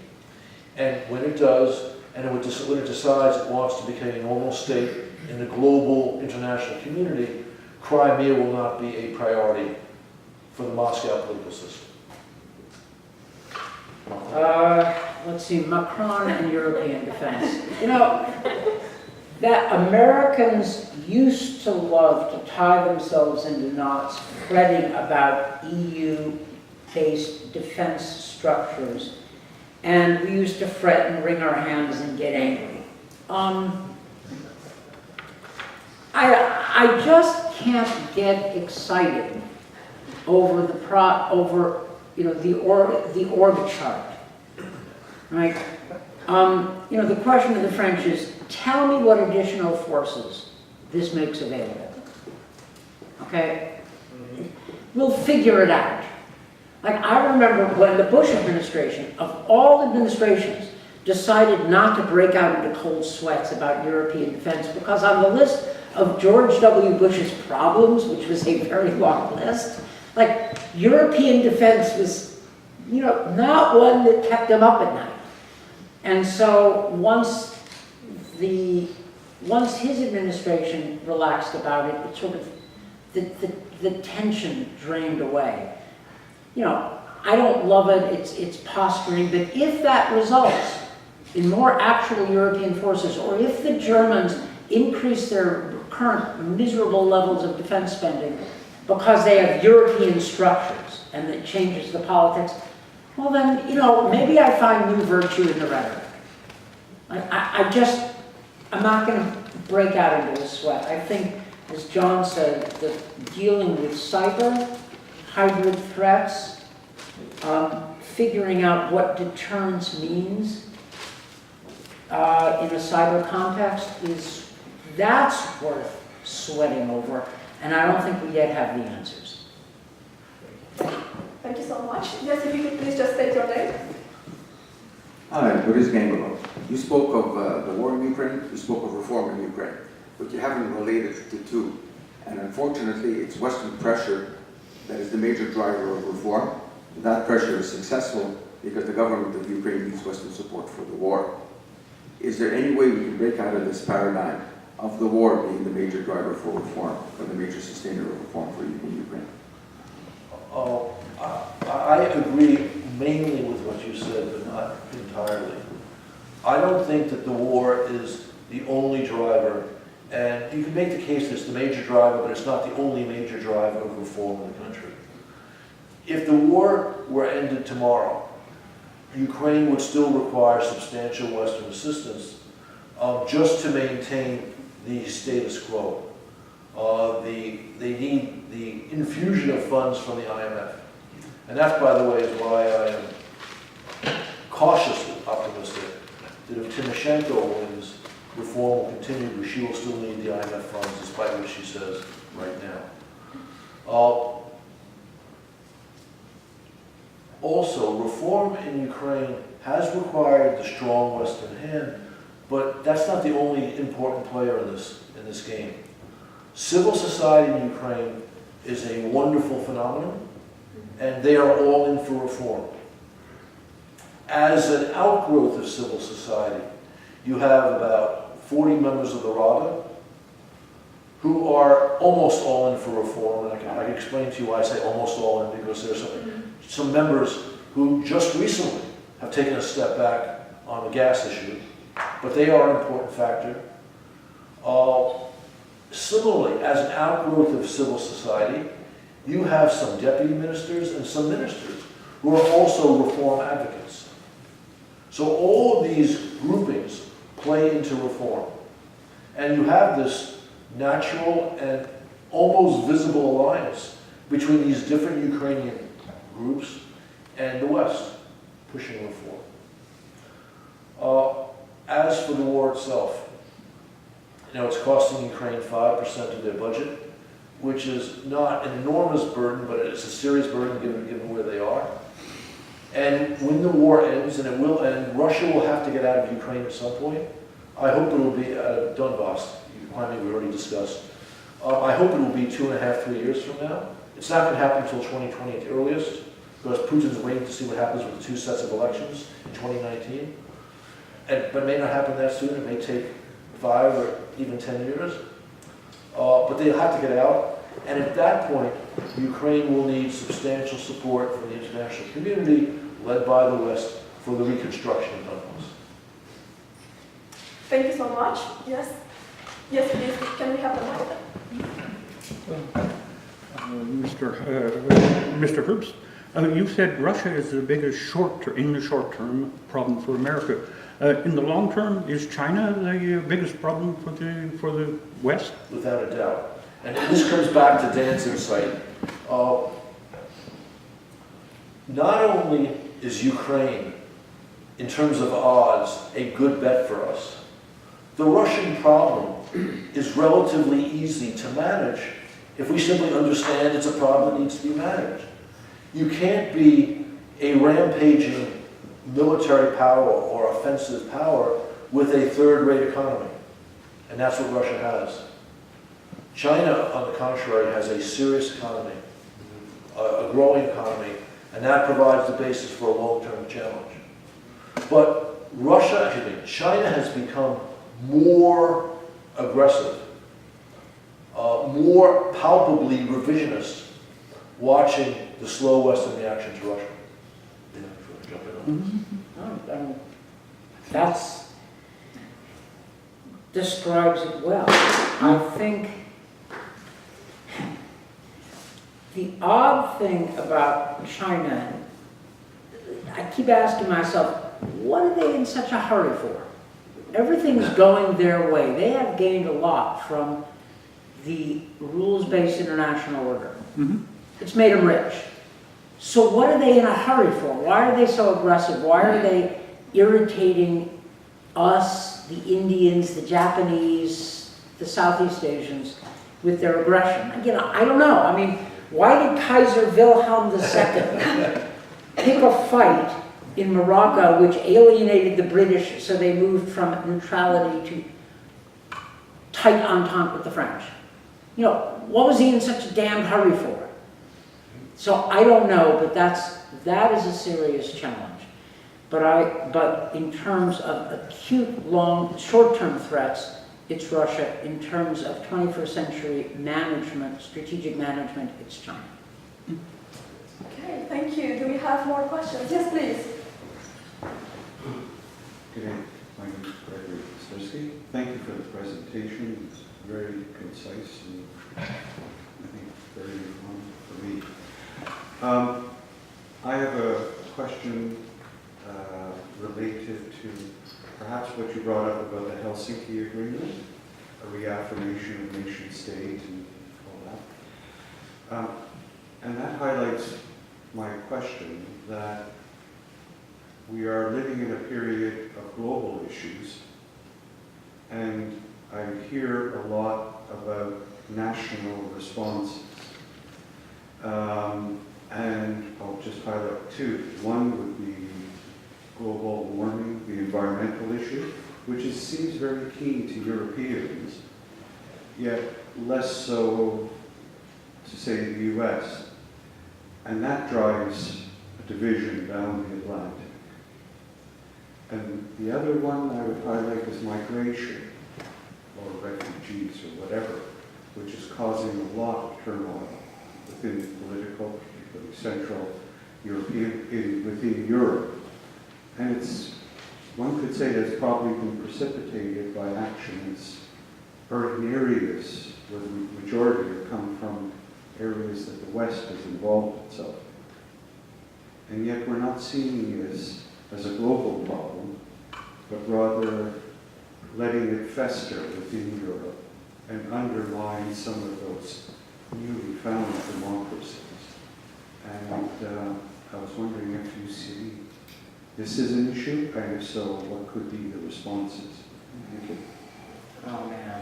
Speaker 2: and when it does, and when it decides it wants to become a normal state in the global international community, Crimea will not be a priority for the Moscow political system.
Speaker 3: Let's see, Macron and European defense. You know, that Americans used to love to tie themselves into knots fretting about EU-based defense structures, and we used to fret and wring our hands and get angry. I just can't get excited over the org chart, right? The question of the French is, tell me what additional forces this makes available. Okay, we'll figure it out. Like, I remember when the Bush administration, of all administrations, decided not to break out into cold sweats about European defense, because on the list of George W. Bush's problems, which was a very long list, like, European defense was, not one that kept him up at night. And so once his administration relaxed about it, it sort of, the tension drained away. I don't love it, it's posturing, but if that results in more actual European forces, or if the Germans increase their current miserable levels of defense spending because they have European structures and it changes the politics, well then, maybe I find new virtue in the rhetoric. I'm not going to break out into a sweat. I think, as John said, that dealing with cyber, hybrid threats, figuring out what deterrence means in a cyber context that's worth sweating over, and I don't think we yet have the answers.
Speaker 1: Thank you so much. Yes, if you could please just state your name.
Speaker 6: Hi, Boris Gangolo. You spoke of the war in Ukraine, you spoke of reform in Ukraine, but you haven't related the two. And unfortunately, it's Western pressure that is the major driver of reform. That pressure is successful because the government of Ukraine needs Western support for the war. Is there any way we can break out of this paradigm of the war being the major driver for reform, or the major sustainer of reform for Ukraine?
Speaker 2: I agree mainly with what you said, but not entirely. I don't think that the war is the only driver, and you can make the case that it's the major driver, but it's not the only major driver of reform in the country. if the war were ended tomorrow, Ukraine would still require substantial Western assistance just to maintain the status quo. They need the infusion of funds from the IMF. And that, by the way, is why I am cautiously optimistic that if Tymoshenko wins, reform will continue, but she will still need the IMF funds, despite what she says right now. Also, reform in Ukraine has required the strong Western hand, but that's not the only important player in this game. Civil society in Ukraine is a wonderful phenomenon, and they are all in for reform. As an outgrowth of civil society, you have about 40 members of the Rada who are almost all in for reform, and I can explain to you why I say almost all in, because there are some members who just recently have taken a step back on the gas issue, but they are an important factor. Similarly, as an outgrowth of civil society, you have some deputy ministers and some ministers who are also reform advocates. So all of these groupings play into reform. And you have this natural and almost visible alliance between these different Ukrainian groups and the West pushing reform. As for the war itself, it's costing Ukraine 5% of their budget, which is not an enormous burden, but it's a serious burden given where they are. And when the war ends, and it will end, Russia will have to get out of Ukraine at some point. I hope it will be out of Donbass, Ukraine we already discussed. I hope it will be 2.5, 3 years from now. It's not going to happen until 2020 at the earliest, because Putin's waiting to see what happens with the 2 sets of elections in 2019. But it may not happen that soon. It may take 5 or even 10 years. But they'll have to get out. And at that point, Ukraine will need substantial support from the international community, led by the West, for the reconstruction of Donbass.
Speaker 1: Thank you so much. Yes? Yes, please. Can we have the mic?
Speaker 7: Mr. Herbst, you said Russia is the biggest in the short term problem for America. In the long term, is China the biggest problem for the West?
Speaker 2: Without a doubt. And this comes back to Dan's insight. Not only is Ukraine, in terms of odds, a good bet for us, the Russian problem is relatively easy to manage if we simply understand it's a problem that needs to be managed. You can't be a rampaging military power or offensive power with a third-rate economy. And that's what Russia has. China, on the contrary, has a serious economy, a growing economy, and that provides the basis for a long-term challenge. But China has become more aggressive, more palpably revisionist, watching the slow Western reaction to Russia.
Speaker 3: That's describes it well. I think the odd thing about China, I keep asking myself, what are they in such a hurry for? Everything's going their way. They have gained a lot from the rules-based international order. It's made them rich. So what are they in a hurry for? Why are they so aggressive? Why are they irritating us, the Indians, the Japanese, the Southeast Asians with their aggression? I don't know. I mean, why did Kaiser Wilhelm II pick a fight in Morocco which alienated the British, so they moved from neutrality to tight entente with the French? What was he in such a damned hurry for? So I don't know, but that is a serious challenge. But in terms of acute, short-term threats, it's Russia. In terms of 21st century management, strategic management, it's China.
Speaker 1: Okay, thank you. Do we have more questions? Yes, please.
Speaker 8: Good day. My name is Gregory Koslowski. Thank you for the presentation. It's very concise and I think very informative for me. what you brought up about the Helsinki Agreement, a reaffirmation of nation state and all that. And that highlights my question that we are living in a period of global issues, and I hear a lot about national responses. And I'll just highlight two. One would be global warming, the environmental issue, which seems very key to Europeans, yet less so to say the US. And that drives a division down the Atlantic. And the other one I would highlight is migration, or refugees, or whatever, which is causing a lot of turmoil within the political, particularly Central European, within Europe. And one could say that it's probably been precipitated by actions or in areas where the majority have come from areas that the West has involved itself. And yet we're not seeing it as a global problem, but rather letting it fester within Europe and undermine some of those newly found democracies. And I was wondering if you see this is an issue, and if so, what could be the responses? Thank you.
Speaker 3: Oh, man.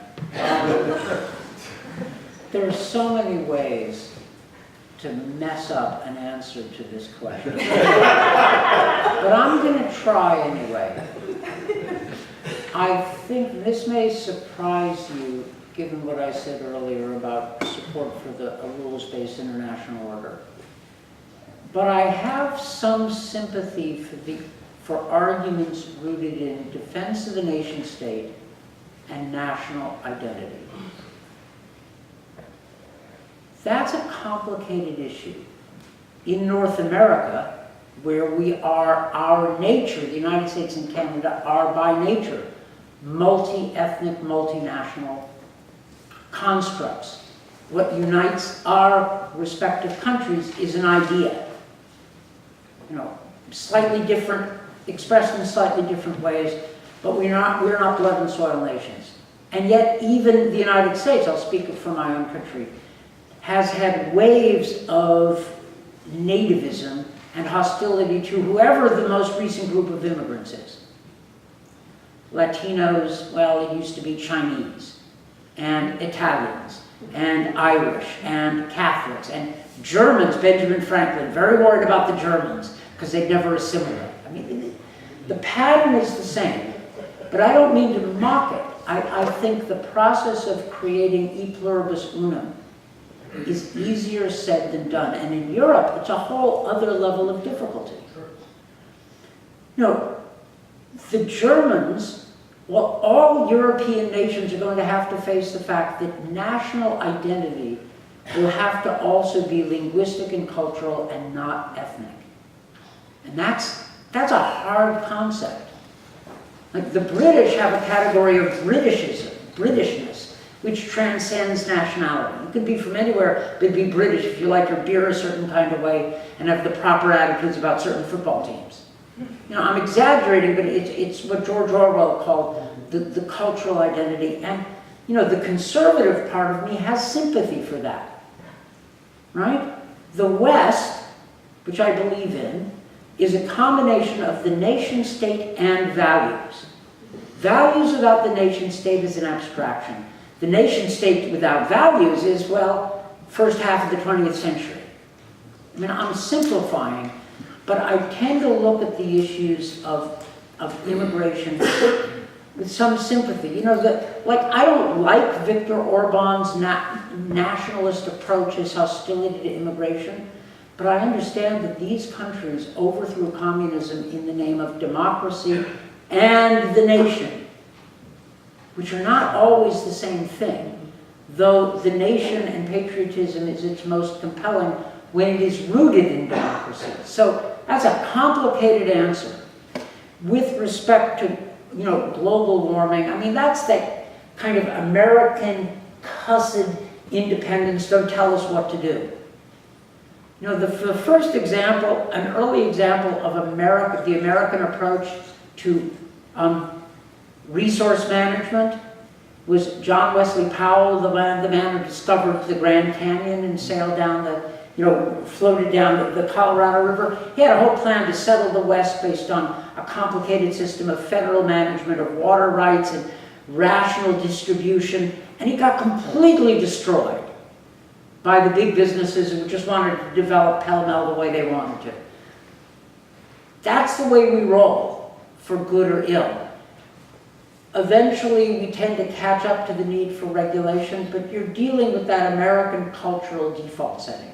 Speaker 3: There are so many ways to mess up an answer to this question. But I'm going to try anyway. I think this may surprise you, given what I said earlier about support for a rules-based international order. But I have some sympathy for arguments rooted in defense of the nation state and national identity. That's a complicated issue. In North America, where we are, our nature, the United States and Canada are by nature multi-ethnic, multinational constructs. What unites our respective countries is an idea. Slightly different, expressed in slightly different ways, but we're not blood and soil nations. And yet even the United States, I'll speak for my own country, has had waves of nativism and hostility to whoever the most recent group of immigrants is. Latinos, well, it used to be Chinese, and Italians, and Irish, and Catholics, and Germans. Benjamin Franklin, very worried about the Germans, because they'd never assimilate. I mean, the pattern is the same, but I don't mean to mock it. I think the process of creating e pluribus unum is easier said than done. And in Europe, it's a whole other level of difficulty. The Germans, well, all European nations are going to have to face the fact that national identity will have to also be linguistic and cultural and not ethnic. And that's a hard concept. Like the British have a category of Britishness, which transcends nationality. You could be from anywhere, but be British if you like your beer a certain kind of way and have the proper attitudes about certain football teams. I'm exaggerating, but it's what George Orwell called the cultural identity. And, the conservative part of me has sympathy for that, right? The West, which I believe in, is a combination of the nation state and values. Values without the nation state is an abstraction. The nation state without values is, well, first half of the 20th century. I mean, I'm simplifying, but I tend to look at the issues of immigration with some sympathy. I don't like Viktor Orban's nationalist approach, his hostility to immigration, but I understand that these countries overthrew communism in the name of democracy and the nation, which are not always the same thing, though the nation and patriotism is its most compelling when it is rooted in democracy. So that's a complicated answer. With respect to, global warming, I mean, that's that kind of American cussed independence, don't tell us what to do. The first example, an early example of the American approach to Resource management. Was John Wesley Powell the man who discovered the Grand Canyon and sailed down floated down the Colorado River? He had a whole plan to settle the West based on a complicated system of federal management of water rights and rational distribution, and he got completely destroyed by the big businesses who just wanted to develop pell-mell the way they wanted to. That's the way we roll, for good or ill. Eventually, we tend to catch up to the need for regulation, but you're dealing with that American cultural default setting.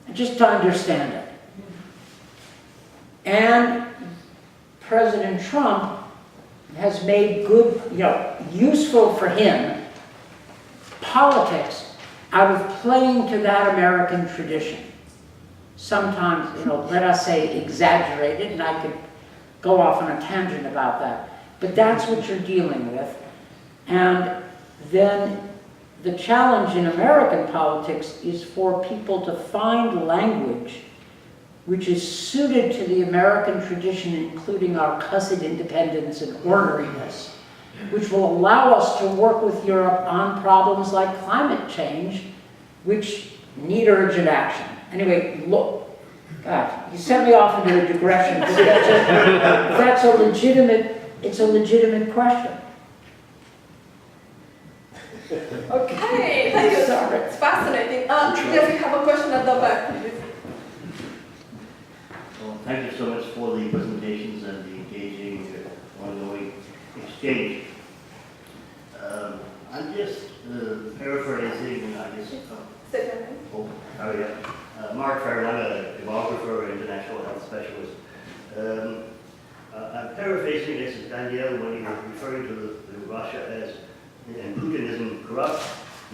Speaker 3: And just to understand it. And President Trump has made good, useful for him politics out of playing to that American tradition. Sometimes, let us say exaggerated, and I could go off on a tangent about that. But that's what you're dealing with. And then the challenge in American politics is for people to find language which is suited to the American tradition, including our cussed independence and orneriness, which will allow us to work with Europe on problems like climate change, which need urgent action. Anyway, look. God, you sent me off into a digression, but that's a legitimate question.
Speaker 1: Okay, thank you.
Speaker 3: Sorry.
Speaker 1: It's fascinating. Yes, we have a question at the back, please.
Speaker 9: Well, thank you so much for the presentations and the engaging, ongoing exchange. I'm just paraphrasing, I guess. Mark Fairman, a demographer and international health specialist. I'm paraphrasing this as Danielle when you were referring to Russia as, and Putinism, corrupt,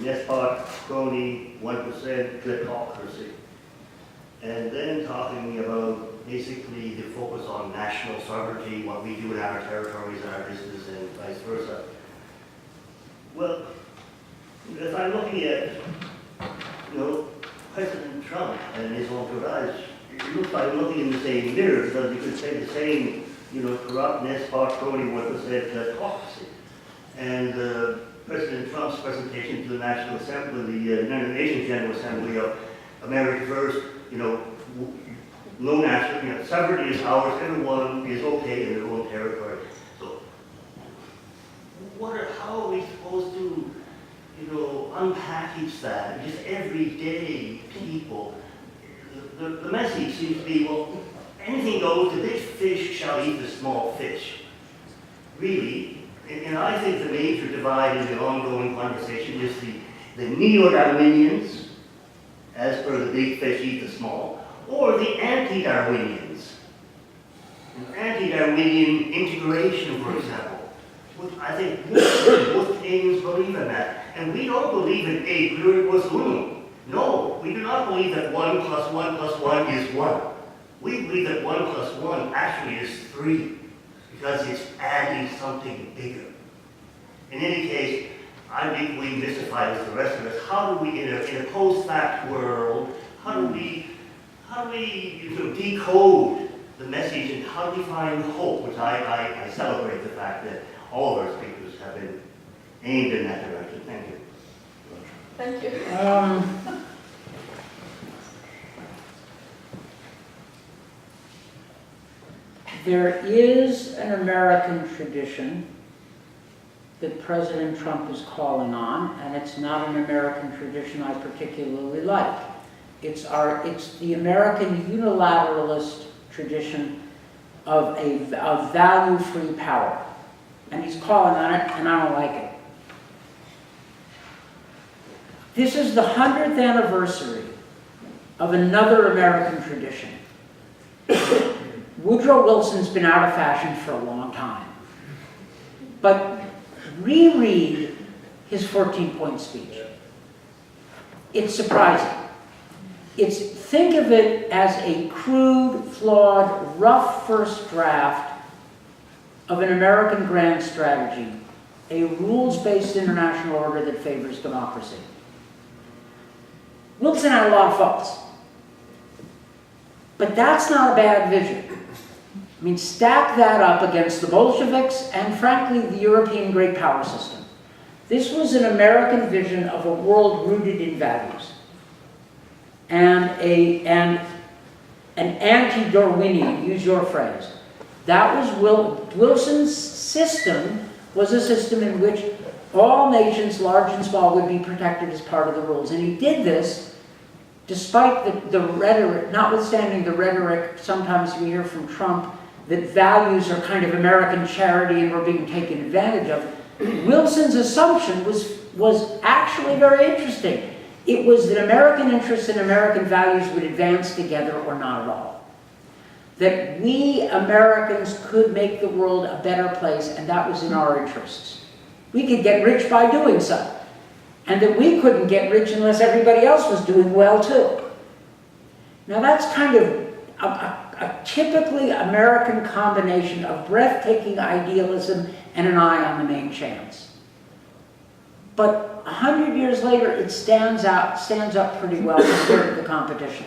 Speaker 9: despot, crony, 1% kleptocracy. And then talking about basically the focus on national sovereignty, what we do in our territories and our business and vice versa. Well, if I'm looking at, President Trump and his entourage, it looks like I'm looking in the same mirror, because you could say the same, corrupt, despot, crony, 1% kleptocracy. And President Trump's presentation to the National Assembly, the United Nations General Assembly of America First, no national, sovereignty is ours, everyone is okay in their own territory. So, how are we supposed to, unpackage that? Just everyday people. The message seems to be, well, anything goes, the big fish shall eat the small fish. Really, and I think the major divide in the ongoing conversation is the neo-Darwinians, as per the big fish eat the small, or the anti-Darwinians. Anti-Darwinian integration, for example, which I think most Canadians believe in that. And we don't believe in a pluribus unum. No, we do not believe that 1 + 1 + 1 is 1. We believe that 1 + 1 actually is 3, because it's adding something bigger. In any case, I'm equally mystified as the rest of us. How do we, in a post-fact world, how do we decode the message, and how do we find hope? Which I celebrate the fact that all of our speakers have been aimed in that direction. Thank you.
Speaker 1: Thank you.
Speaker 3: There is an American tradition that President Trump is calling on, and it's not an American tradition I particularly like. It's the American unilateralist tradition of value-free power. And he's calling on it, and I don't like it. This is the 100th anniversary of another American tradition. Woodrow Wilson's been out of fashion for a long time. But reread his 14-point speech. It's surprising. Think of it as a crude, flawed, rough first draft of an American grand strategy, a rules-based international order that favors democracy. Wilson had a lot of faults, but that's not a bad vision. I mean, stack that up against the Bolsheviks and, frankly, the European great power system. This was an American vision of a world rooted in values. And an anti-Darwinian, use your phrase. That was Wilson's system, was a system in which all nations, large and small, would be protected as part of the rules. And he did this despite the rhetoric, notwithstanding the rhetoric sometimes we hear from Trump that values are kind of American charity and we're being taken advantage of. Wilson's assumption was actually very interesting. It was that American interests and American values would advance together or not at all. That we Americans could make the world a better place, and that was in our interests. We could get rich by doing so. And that we couldn't get rich unless everybody else was doing well too. Now that's kind of a typically American combination of breathtaking idealism and an eye on the main chance. But 100 years later, it stands up pretty well compared to the competition.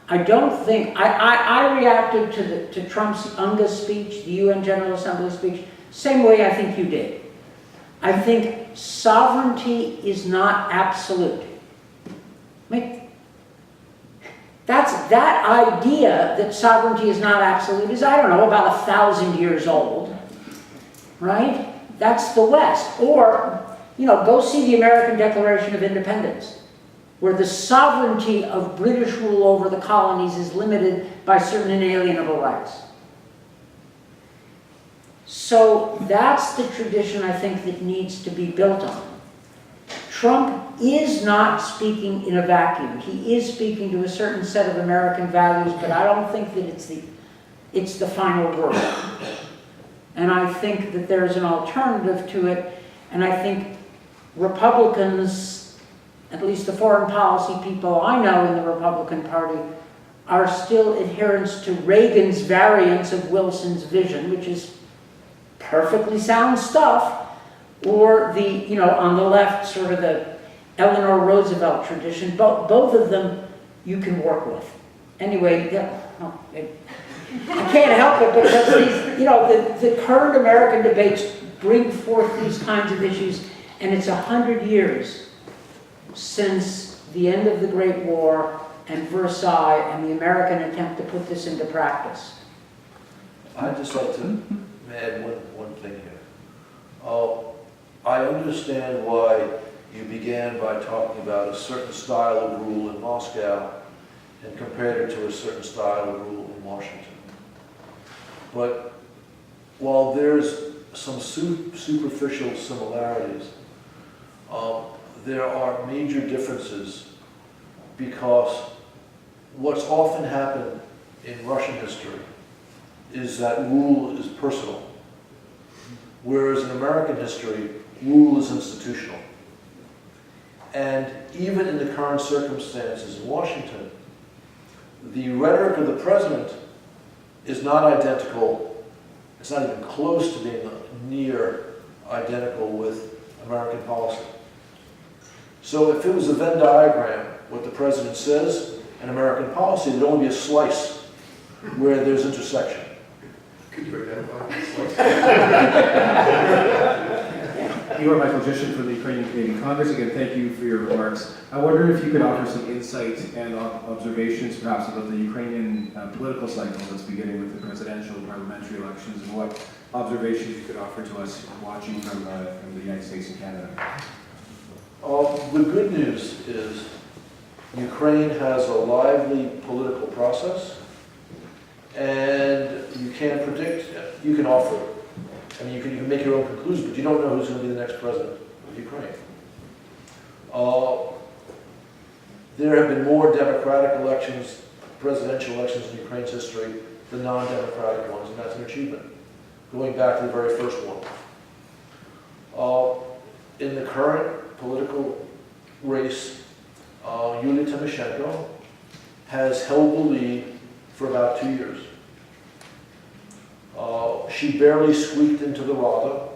Speaker 3: I don't think, I reacted to Trump's UNGA speech, the UN General Assembly speech, same way I think you did. I think sovereignty is not absolute. I mean, that idea that sovereignty is not absolute is, I don't know, about 1,000 years old, right? That's the West. Or, you know, go see the American Declaration of Independence, where the sovereignty of British rule over the colonies is limited by certain inalienable rights. So that's the tradition I think that needs to be built on. Trump is not speaking in a vacuum. He is speaking to a certain set of American values, but I don't think that it's the final word. And I think that there's an alternative to it, and I think Republicans, at least the foreign policy people I know in the Republican Party, are still adherents to Reagan's variants of Wilson's vision, which is perfectly sound stuff, or the, you know, on the left, sort of the Eleanor Roosevelt tradition. Both of them you can work with. Anyway, I can't help it because these, you know, the current American debates bring forth these kinds of issues, and it's 100 years since the end of the Great War and Versailles and the American attempt to put this into practice.
Speaker 2: I'd just like to add one thing here. I understand why you began by talking about a certain style of rule in Moscow and compared it to a certain style of rule in Washington. But while there's some superficial similarities, there are major differences, because what's often happened in Russian history is that rule is personal, whereas in American history, rule is institutional. And even in the current circumstances in Washington, the rhetoric of the president is not identical, it's not even close to being near identical with American policy. So if it was a Venn diagram, what the president says, and American policy, there'd only be a slice where there's intersection.
Speaker 10: Could you identify this Igor Michael-Jishin from the Ukrainian Canadian Congress. Again, thank you for your remarks. I wonder if you could offer some insight and observations perhaps about the Ukrainian political cycle that's beginning with the presidential and parliamentary elections, and what observations you could offer to us watching from the United States and Canada.
Speaker 2: The good news is Ukraine has a lively political process, and you can't predict, you can offer, I mean, you can make your own conclusions, but you don't know who's going to be the next president of Ukraine. There have been more democratic elections, presidential elections in Ukraine's history than non-democratic ones, and that's an achievement, going back to the very first one. In the current political race, Yulia Tymoshenko has held the lead for about 2 years. She barely squeaked into the Rada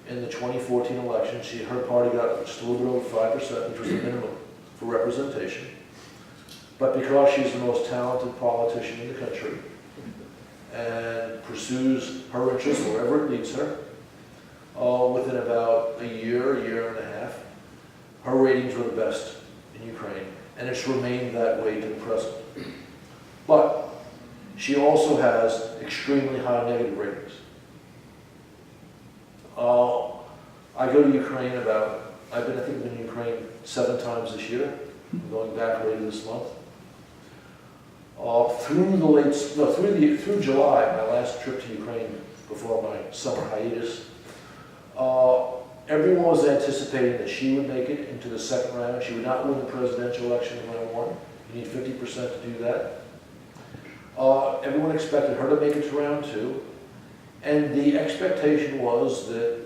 Speaker 2: in the 2014 election. Her party got just a little bit over 5%, which was the minimum for representation. But because she's the most talented politician in the country, and pursues her interests wherever it leads her. Within about a year and a half, her ratings were the best in Ukraine, and it's remained that way to the present. But she also has extremely high negative ratings. I go to Ukraine I think I've been in Ukraine 7 times this year. I'm going back later this month. Through July, my last trip to Ukraine before my summer hiatus, everyone was anticipating that she would make it into the second round. She would not win the presidential election in round 1. You need 50% to do that. Everyone expected her to make it to round 2. And the expectation was that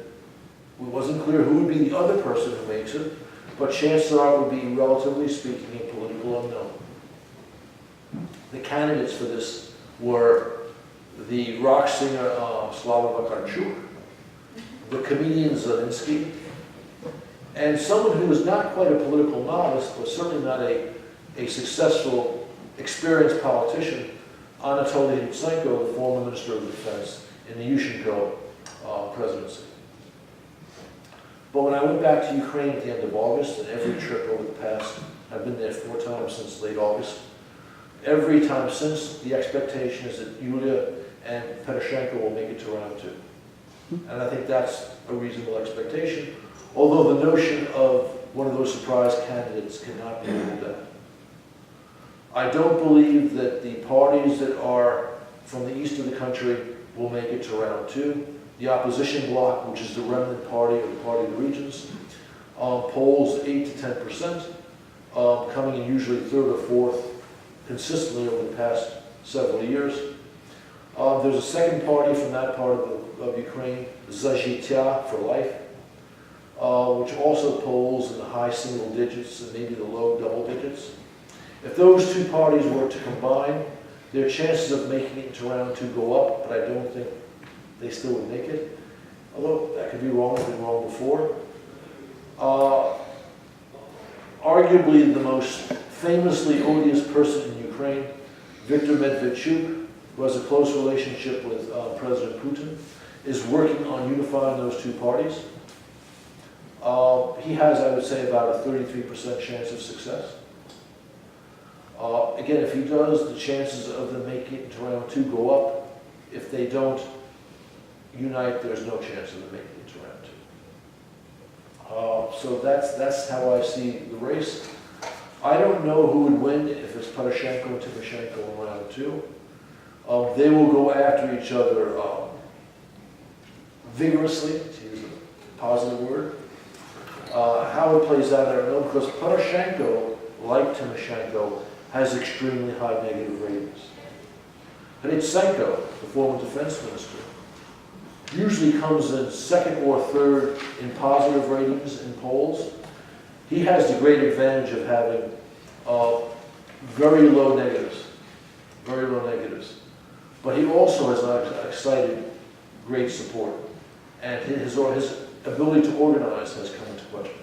Speaker 2: it wasn't clear who would be the other person who makes it, but chances are it would be, relatively speaking, a political unknown. The candidates for this were the rock singer Slava Vakarchuk, the comedian Zelensky, and someone who was not quite a political novice, but certainly not a successful, experienced politician, Anatoly Yatsenko, the former Minister of Defense in the Yushchenko presidency. But when I went back to Ukraine at the end of August, and every trip over the past, I've been there 4 times since late August, every time since, the expectation is that Yulia and Poroshenko will make it to round 2. And I think that's a reasonable expectation, although the notion of one of those surprise candidates cannot be ruled out. I don't believe that the parties that are from the east of the country will make it to round 2. The opposition bloc, which is the remnant party or the party of the regions, polls 8 to 10%, coming in usually 3rd or 4th consistently over the past several years. There's a second party from that part of Ukraine, Za Życia for Life, which also polls in the high single digits and maybe the low double digits. If those 2 parties were to combine, their chances of making it into round 2 go up, but I don't think they still would make it. Although that could be wrong, it's been wrong before. Arguably the most famously odious person in Ukraine, Viktor Medvedchuk, who has a close relationship with President Putin, is working on unifying those 2 parties. He has, I would say, about a 33% chance of success. Again, if he does, the chances of them making it into round 2 go up. If they don't unite, there's no chance of them making it to round 2. So that's how I see the race. I don't know who would win if it's Poroshenko and Timoshenko in round 2. They will go after each other vigorously, to use a positive word. How it plays out, I don't know, because Poroshenko, like Timoshenko, has extremely high negative ratings. Yatsenko, the former defense minister, usually comes in 2nd or 3rd in positive ratings in polls. He has the great advantage of having very low negatives. But he also has excited great support. And his ability to organize has come into question.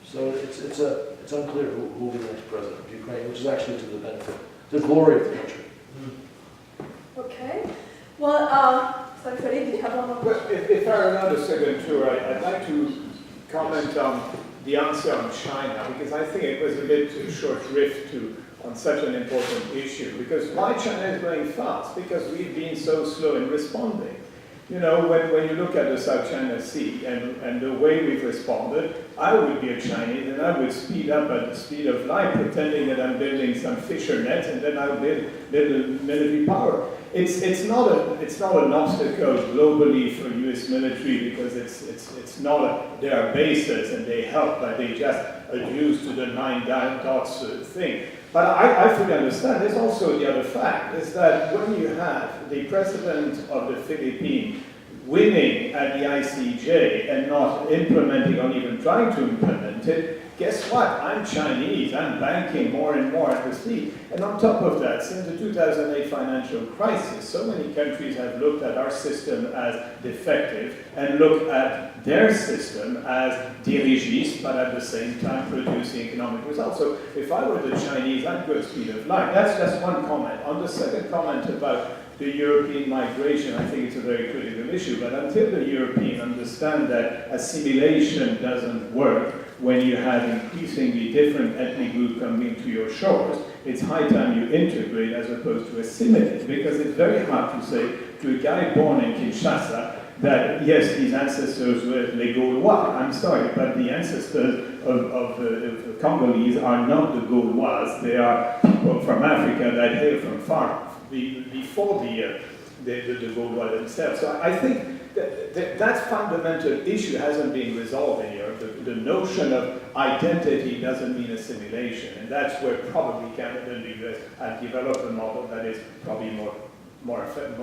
Speaker 2: So it's unclear who will be the next president of Ukraine, which is actually to the benefit, the glory of the country.
Speaker 1: Okay. Well, sorry, Freddie, do you have one more
Speaker 5: Well,
Speaker 1: question?
Speaker 5: if I allow a second tour, I'd like to comment on the answer on China, because I think it was a bit short-lived on such an important issue. Because why China is going fast? Because we've been so slow in responding. You know, when you look at the South China Sea and the way we've responded, I would be a Chinese and I would speed up at the speed of light, pretending that I'm building some fisher net, and then I would build a military power. It's not an obstacle globally for U.S. military, because it's not there are bases and they help, but they just adduce to the 9 dots thing. But I fully understand. There's also the other fact, is that when you have the president of the Philippines winning at the ICJ and not implementing or even trying to implement it, guess what? I'm Chinese. I'm banking more and more at the sea. And on top of that, since the 2008 financial crisis, so many countries have looked at our system as defective and looked at their system as dirigiste, but at the same time producing economic results. So if I were the Chinese, I'd go at speed of light. That's just one comment. On the second comment about the European migration, I think it's a very critical issue, but until the Europeans understand that assimilation doesn't work when you have increasingly different ethnic groups coming to your shores, it's high time you integrate as opposed to assimilate, because it's very hard to say to a guy born in Kinshasa that, yes, his ancestors were les Gaulois. I'm sorry, but the ancestors of the Congolese are not the Gaulois. They are people from Africa that hail from far before the Gaulois themselves. So I think that fundamental issue hasn't been resolved in Europe. The notion of identity doesn't mean assimilation, and that's where probably Canada and the US have developed a model that is probably more effective.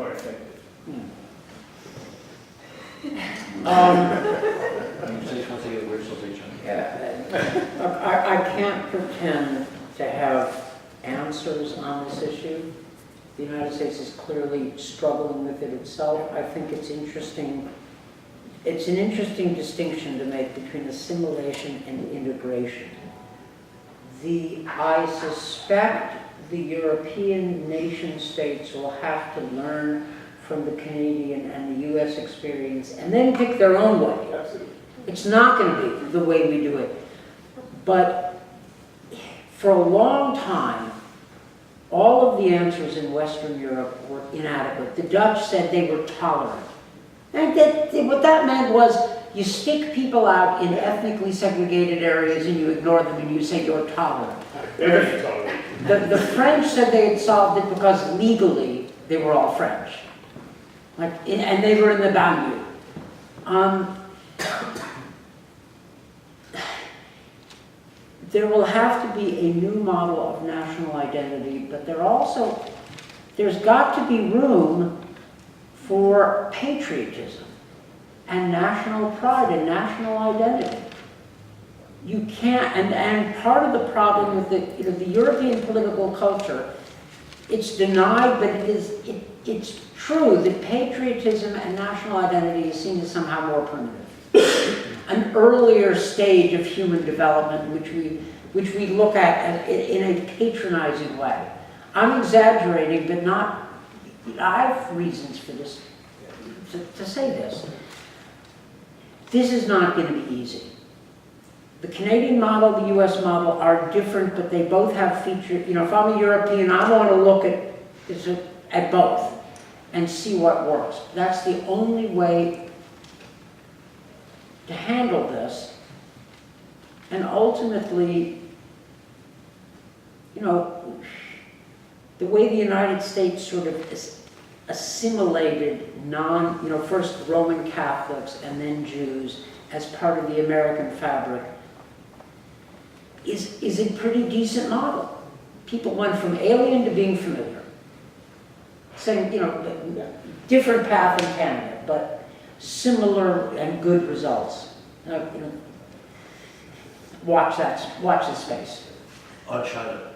Speaker 3: I can't pretend to have answers on this issue. The United States is clearly struggling with it itself. I think it's interesting. It's an interesting distinction to make between assimilation and integration. I suspect the European nation states will have to learn from the Canadian and the US experience and then pick their own way.
Speaker 5: Absolutely.
Speaker 3: It's not going to be the way we do it. But for a long time, all of the answers in Western Europe were inadequate. The Dutch said they were tolerant. And what that meant was you stick people out in ethnically segregated areas and you ignore them and you say you're tolerant.
Speaker 5: Very tolerant.
Speaker 3: The French said they had solved it because legally they were all French. And they were in the banlieue. There will have to be a new model of national identity, but there's got to be room for patriotism and national pride and national identity. You can't, and part of the problem with the European political culture, it's denied, but it's true that patriotism and national identity is seen as somehow more primitive. An earlier stage of human development which we look at in a patronizing way. I'm exaggerating, but not, I have reasons for this, to say this. This is not going to be easy. The Canadian model, the US model are different, but they both have features. If I'm a European, I want to look at both and see what works. That's the only way to handle this. And ultimately, the way the United States sort of assimilated first Roman Catholics and then Jews as part of the American fabric is a pretty decent model. People went from alien to being familiar. Same, different path in Canada, but similar and good results. Watch this space.
Speaker 2: On China.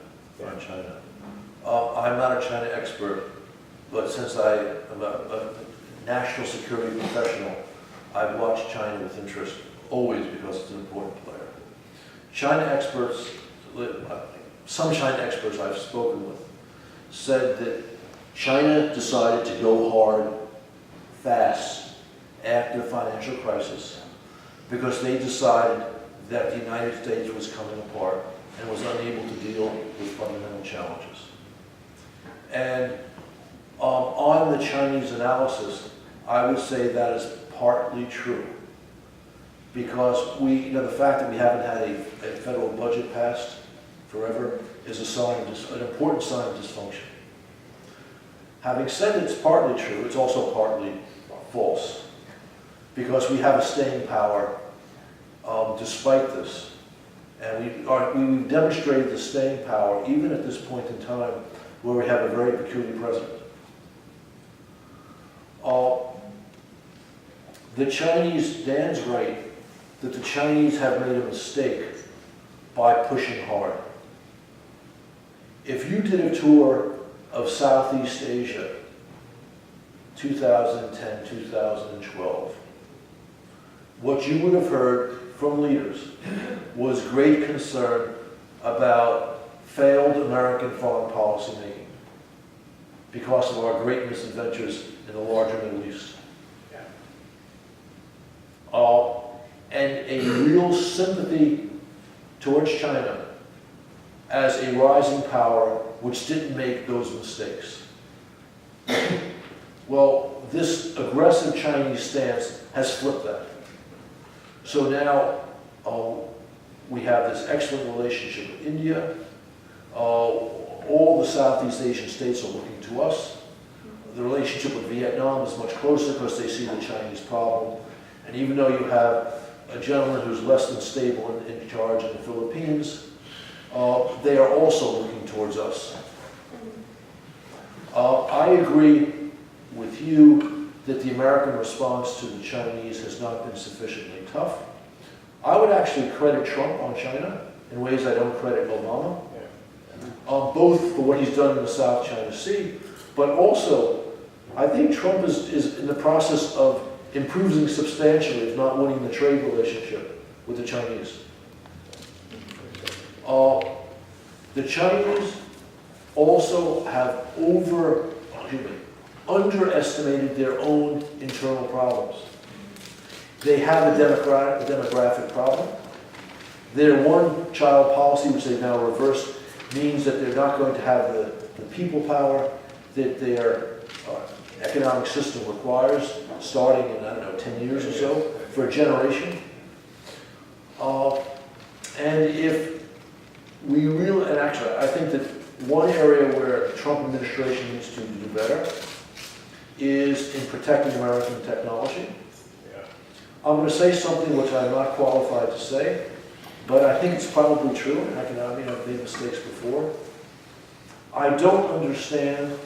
Speaker 2: I'm not a China expert, but since I am a national security professional, I've watched China with interest, always, because it's an important player. China experts, some China experts I've spoken with, said that China decided to go hard, fast, after the financial crisis, because they decided that the United States was coming apart and was unable to deal with fundamental challenges. And on the Chinese analysis, I would say that is partly true. Because the fact that we haven't had a federal budget passed forever is an important sign of dysfunction. Having said it's partly true, it's also partly false. Because we have a staying power despite this. And we've demonstrated the staying power even at this point in time where we have a very peculiar president. The Chinese, Dan's right, that the Chinese have made a mistake by pushing hard. If you did a tour of Southeast Asia, 2010, 2012, what you would have heard from leaders was great concern about failed American foreign policy making. because of our great misadventures in the larger Middle East. And a real sympathy towards China as a rising power which didn't make those mistakes. Well, this aggressive Chinese stance has flipped that. So now we have this excellent relationship with India. All the Southeast Asian states are looking to us. The relationship with Vietnam is much closer because they see the Chinese problem. And even though you have a gentleman who's less than stable in charge in the Philippines, they are also looking towards us. I agree with you that the American response to the Chinese has not been sufficiently tough. I would actually credit Trump on China in ways I don't credit Obama, both for what he's done in the South China Sea, but also I think Trump is in the process of improving substantially, if not winning the trade relationship with the Chinese. The Chinese also have underestimated their own internal problems. They have a demographic problem. Their one-child policy, which they've now reversed, means that they're not going to have the people power that their economic system requires, starting in, 10 years or so, for a generation. And if we really, and actually, I think that one area where the Trump administration needs to do better is in protecting American technology. I'm going to say something which I'm not qualified to say, but I think it's probably true. I've made mistakes before. I don't understand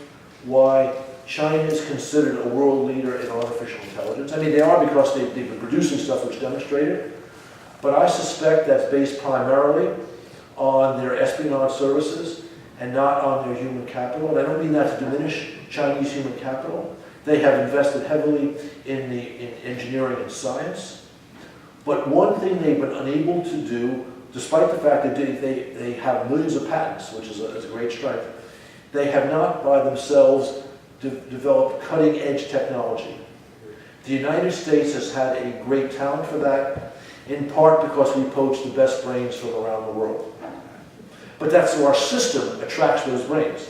Speaker 2: why China is considered a world leader in artificial intelligence. I mean, they are because they've been producing stuff which demonstrate it, but I suspect that's based primarily on their espionage services and not on their human capital. And I don't mean that to diminish Chinese human capital. They have invested heavily in engineering and science. But one thing they've been unable to do, despite the fact that they have millions of patents, which is a great strength, they have not by themselves developed cutting-edge technology. The United States has had a great talent for that, in part because we poach the best brains from around the world. But that's so our system attracts those brains,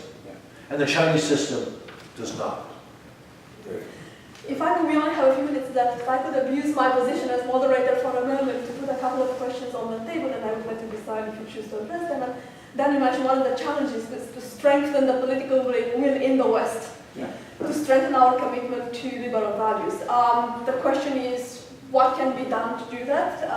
Speaker 2: and the Chinese system does not.
Speaker 1: If I could, we only have a few minutes left. If I could abuse my position as moderator for a moment to put a couple of questions on the table, and I would like to decide if you choose to address them. And then you mentioned one of the challenges is to strengthen the political will in the West, to strengthen our commitment to liberal values. The question is, what can be done to do that?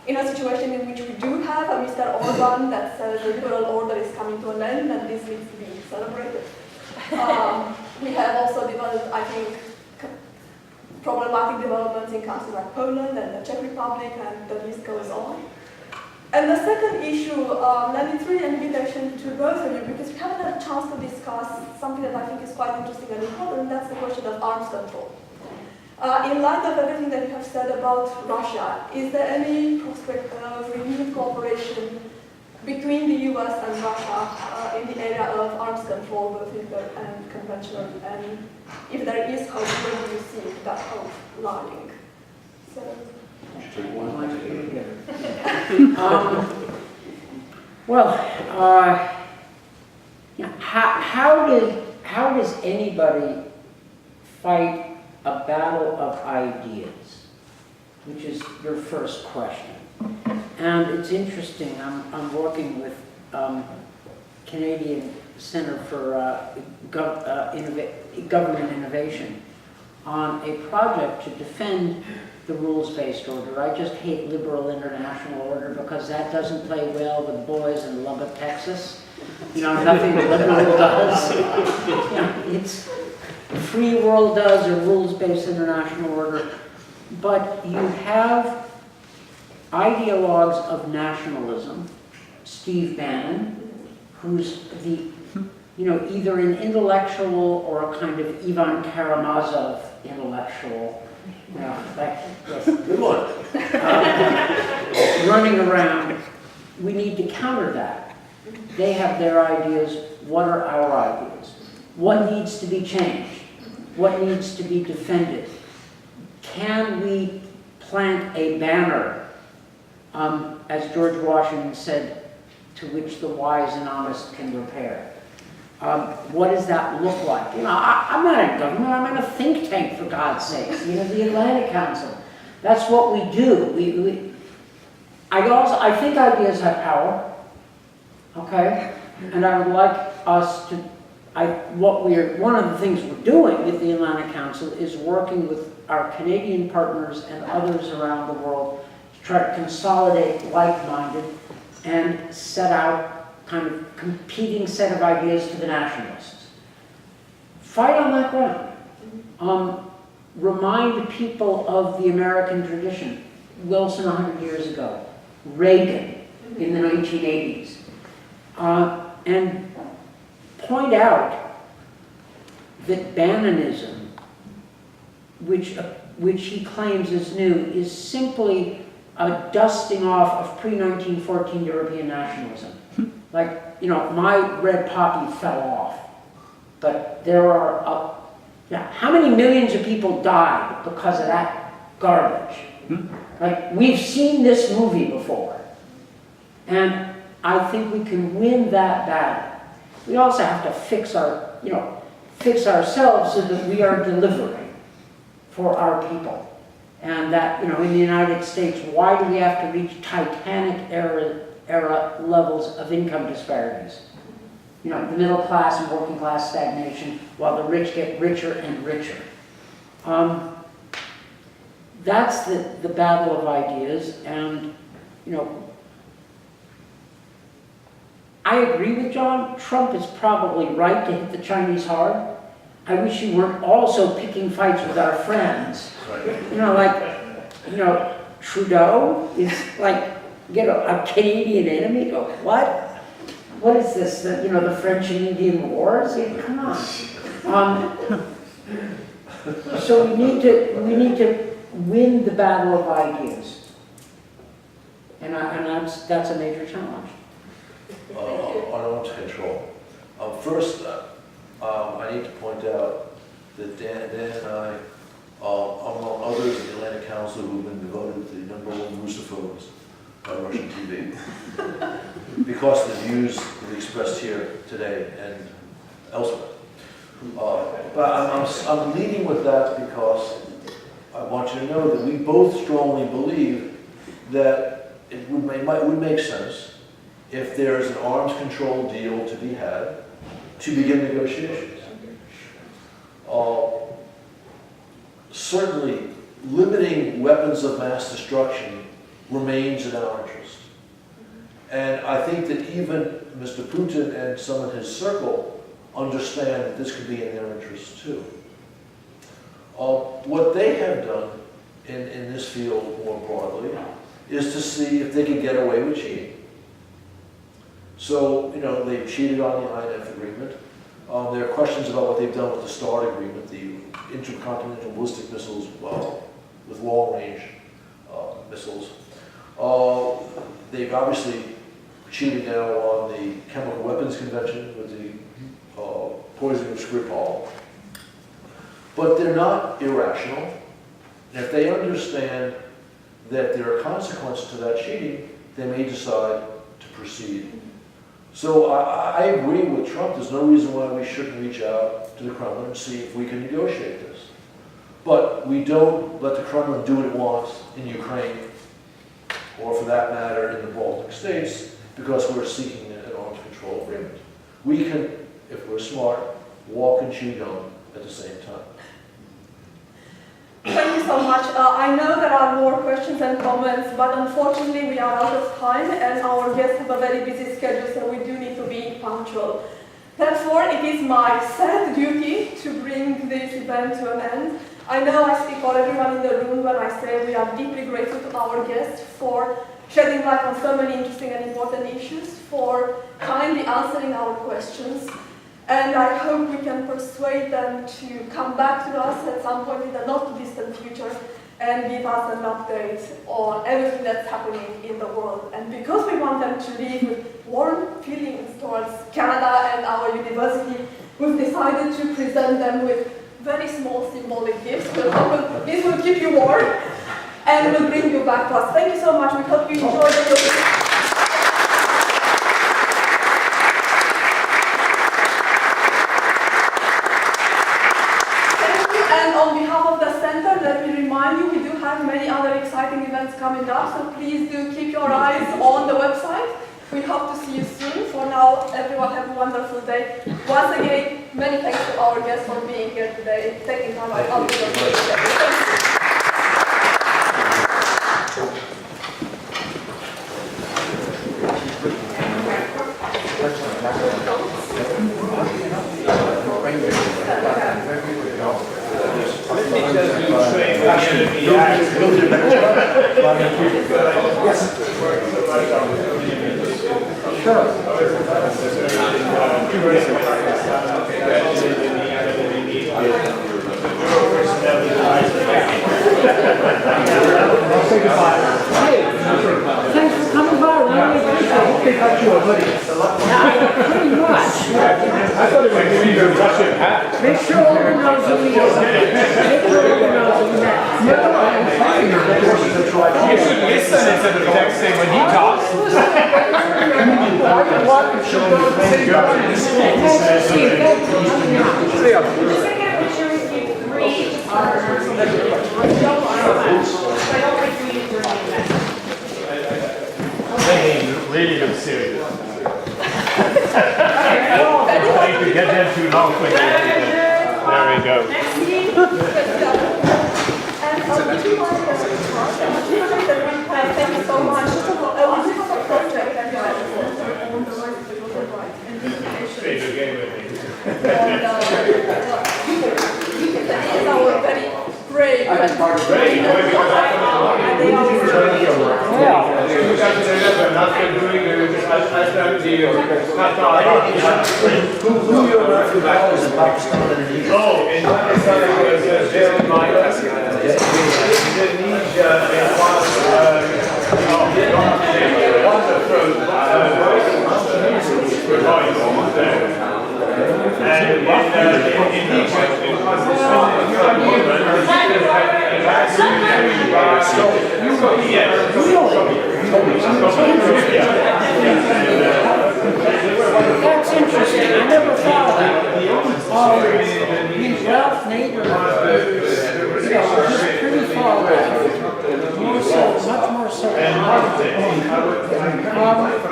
Speaker 1: In a situation in which we do have a Mr. Orban that says the liberal order is coming to an end and this needs to be celebrated. We have also developed, I think, problematic developments in countries like Poland and the Czech Republic, and the list goes on. And the second issue, and it's really an invitation to both of you, because we haven't had a chance to discuss something that I think is quite interesting and important, that's the question of arms control. In light of everything that you have said about Russia, is there any prospect of renewed cooperation between the US and Russia in the area of arms control, both nuclear and conventional? And if there is hope, where do you see that hope lying? So,
Speaker 3: how does anybody fight a battle of ideas, which is your first question? And it's interesting, I'm working with Canadian Center for Government Innovation on a project to defend the rules-based order. I just hate liberal international order because that doesn't play well with boys in Lubbock, Texas. Nothing liberal does. It's free world does or rules-based international order. But you have ideologues of nationalism, Steve Bannon, who's either an intellectual or a kind of Ivan Karamazov intellectual,
Speaker 2: Good one.
Speaker 3: running around. We need to counter that. They have their ideas. What are our ideas? What needs to be changed? What needs to be defended? Can we plant a banner, as George Washington said, to which the wise and honest can repair? What does that look like? You know, I'm not in government, I'm in a think tank, for God's sakes, you know, the Atlantic Council. That's what we do. I think ideas have power, okay? And I would like us to, one of the things we're doing with the Atlantic Council is working with our Canadian partners and others around the world to try to consolidate like-minded and set out kind of competing set of ideas to the nationalists. Fight on that ground. Remind people of the American tradition. Wilson 100 years ago, Reagan in the 1980s. And point out that Bannonism, which he claims is new, is simply a dusting off of pre-1914 European nationalism. Like, you know, my red poppy fell off, but there are, how many millions of people died because of that garbage? Like, we've seen this movie before, and I think we can win that battle. We also have to fix ourselves so that we are delivering for our people. And that, you know, in the United States, why do we have to reach Titanic era levels of income disparities? You know, the middle class and working class stagnation, while the rich get richer and richer. That's the battle of ideas, and, you know, I agree with John. Trump is probably right to hit the Chinese hard. I wish he weren't also picking fights with our friends. You know, like, you know, Trudeau is like, you know, a Canadian enemy. Go, what? What is this? You know, the French and Indian Wars? Yeah, come on. So we need to win the battle of ideas, and that's a major challenge.
Speaker 2: On arms control. First, I need to point out that Dan and I, among others in the Atlantic Council, who've been devoted to the #1 Russophobes on Russian TV, because of the views that we expressed here today and elsewhere. But I'm leading with that because I want you to know that we both strongly believe that it would make sense, if there's an arms control deal to be had, to begin negotiations. Certainly, limiting weapons of mass destruction remains in our interest. And I think that even Mr. Putin and some of his circle understand that this could be in their interest too. What they have done in this field more broadly is to see if they can get away with cheating. So, you know, they've cheated on the INF agreement. There are questions about what they've done with the START agreement, the intercontinental ballistic missiles with long-range missiles. They've obviously cheated now on the Chemical Weapons Convention with the poisoning of Skripal. But they're not irrational. And if they understand that there are consequences to that cheating, they may decide to proceed. So I agree with Trump. There's no reason why we shouldn't reach out to the Kremlin and see if we can negotiate this. But we don't let the Kremlin do what it wants in Ukraine, or for that matter in the Baltic states, because we're seeking an arms control agreement. We can, if we're smart, walk and chew gum at the same time.
Speaker 1: Thank you so much. I know there are more questions and comments, but unfortunately we are out of time and our guests have a very busy schedule, so we do need to be punctual. Therefore, it is my sad duty to bring this event to an end. I know I speak for everyone in the room when I say we are deeply grateful to our guests for shedding light on so many interesting and important issues, for kindly answering our questions. And I hope we can persuade them to come back to us at some point in the not-too-distant future and give us an update on everything that's happening in the world. And because we want them to leave with warm feelings towards Canada and our university, we've decided to present them with very small symbolic gifts. This will keep you warm and will bring you back to us. Thank you so much. We hope you enjoyed it. And on behalf of the center, let me remind you, we do have many other exciting events coming up, so please do keep your eyes on the website. We hope to see you soon. For now, everyone have a wonderful day. Once again, many thanks to our guests for being here today, taking time out of your day.
Speaker 3: Thanks for coming by, really appreciate it.
Speaker 8: They got you a hoodie.
Speaker 3: Pretty much.
Speaker 8: I thought it was giving you a Russian hat.
Speaker 3: Make sure everyone knows who we are. Make sure everyone knows who we are.
Speaker 8: You should listen instead of texting when he talks.
Speaker 3: Nice to see you. Thank
Speaker 8: Really look serious. Thank you. Get them too long quickly. There we go.
Speaker 1: Thank you so much. We have a project that you have on the right that is our very brave.
Speaker 3: Yeah. That's interesting. I never thought of that. These rough neighbors, just pretty far away. More so, much more so.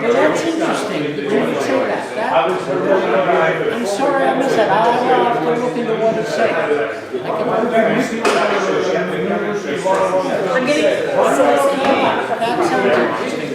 Speaker 3: But that's interesting. You didn't say that. I'm sorry I missed that. I'll have to look into what it's saying.
Speaker 4: I'm getting
Speaker 3: That sounds interesting.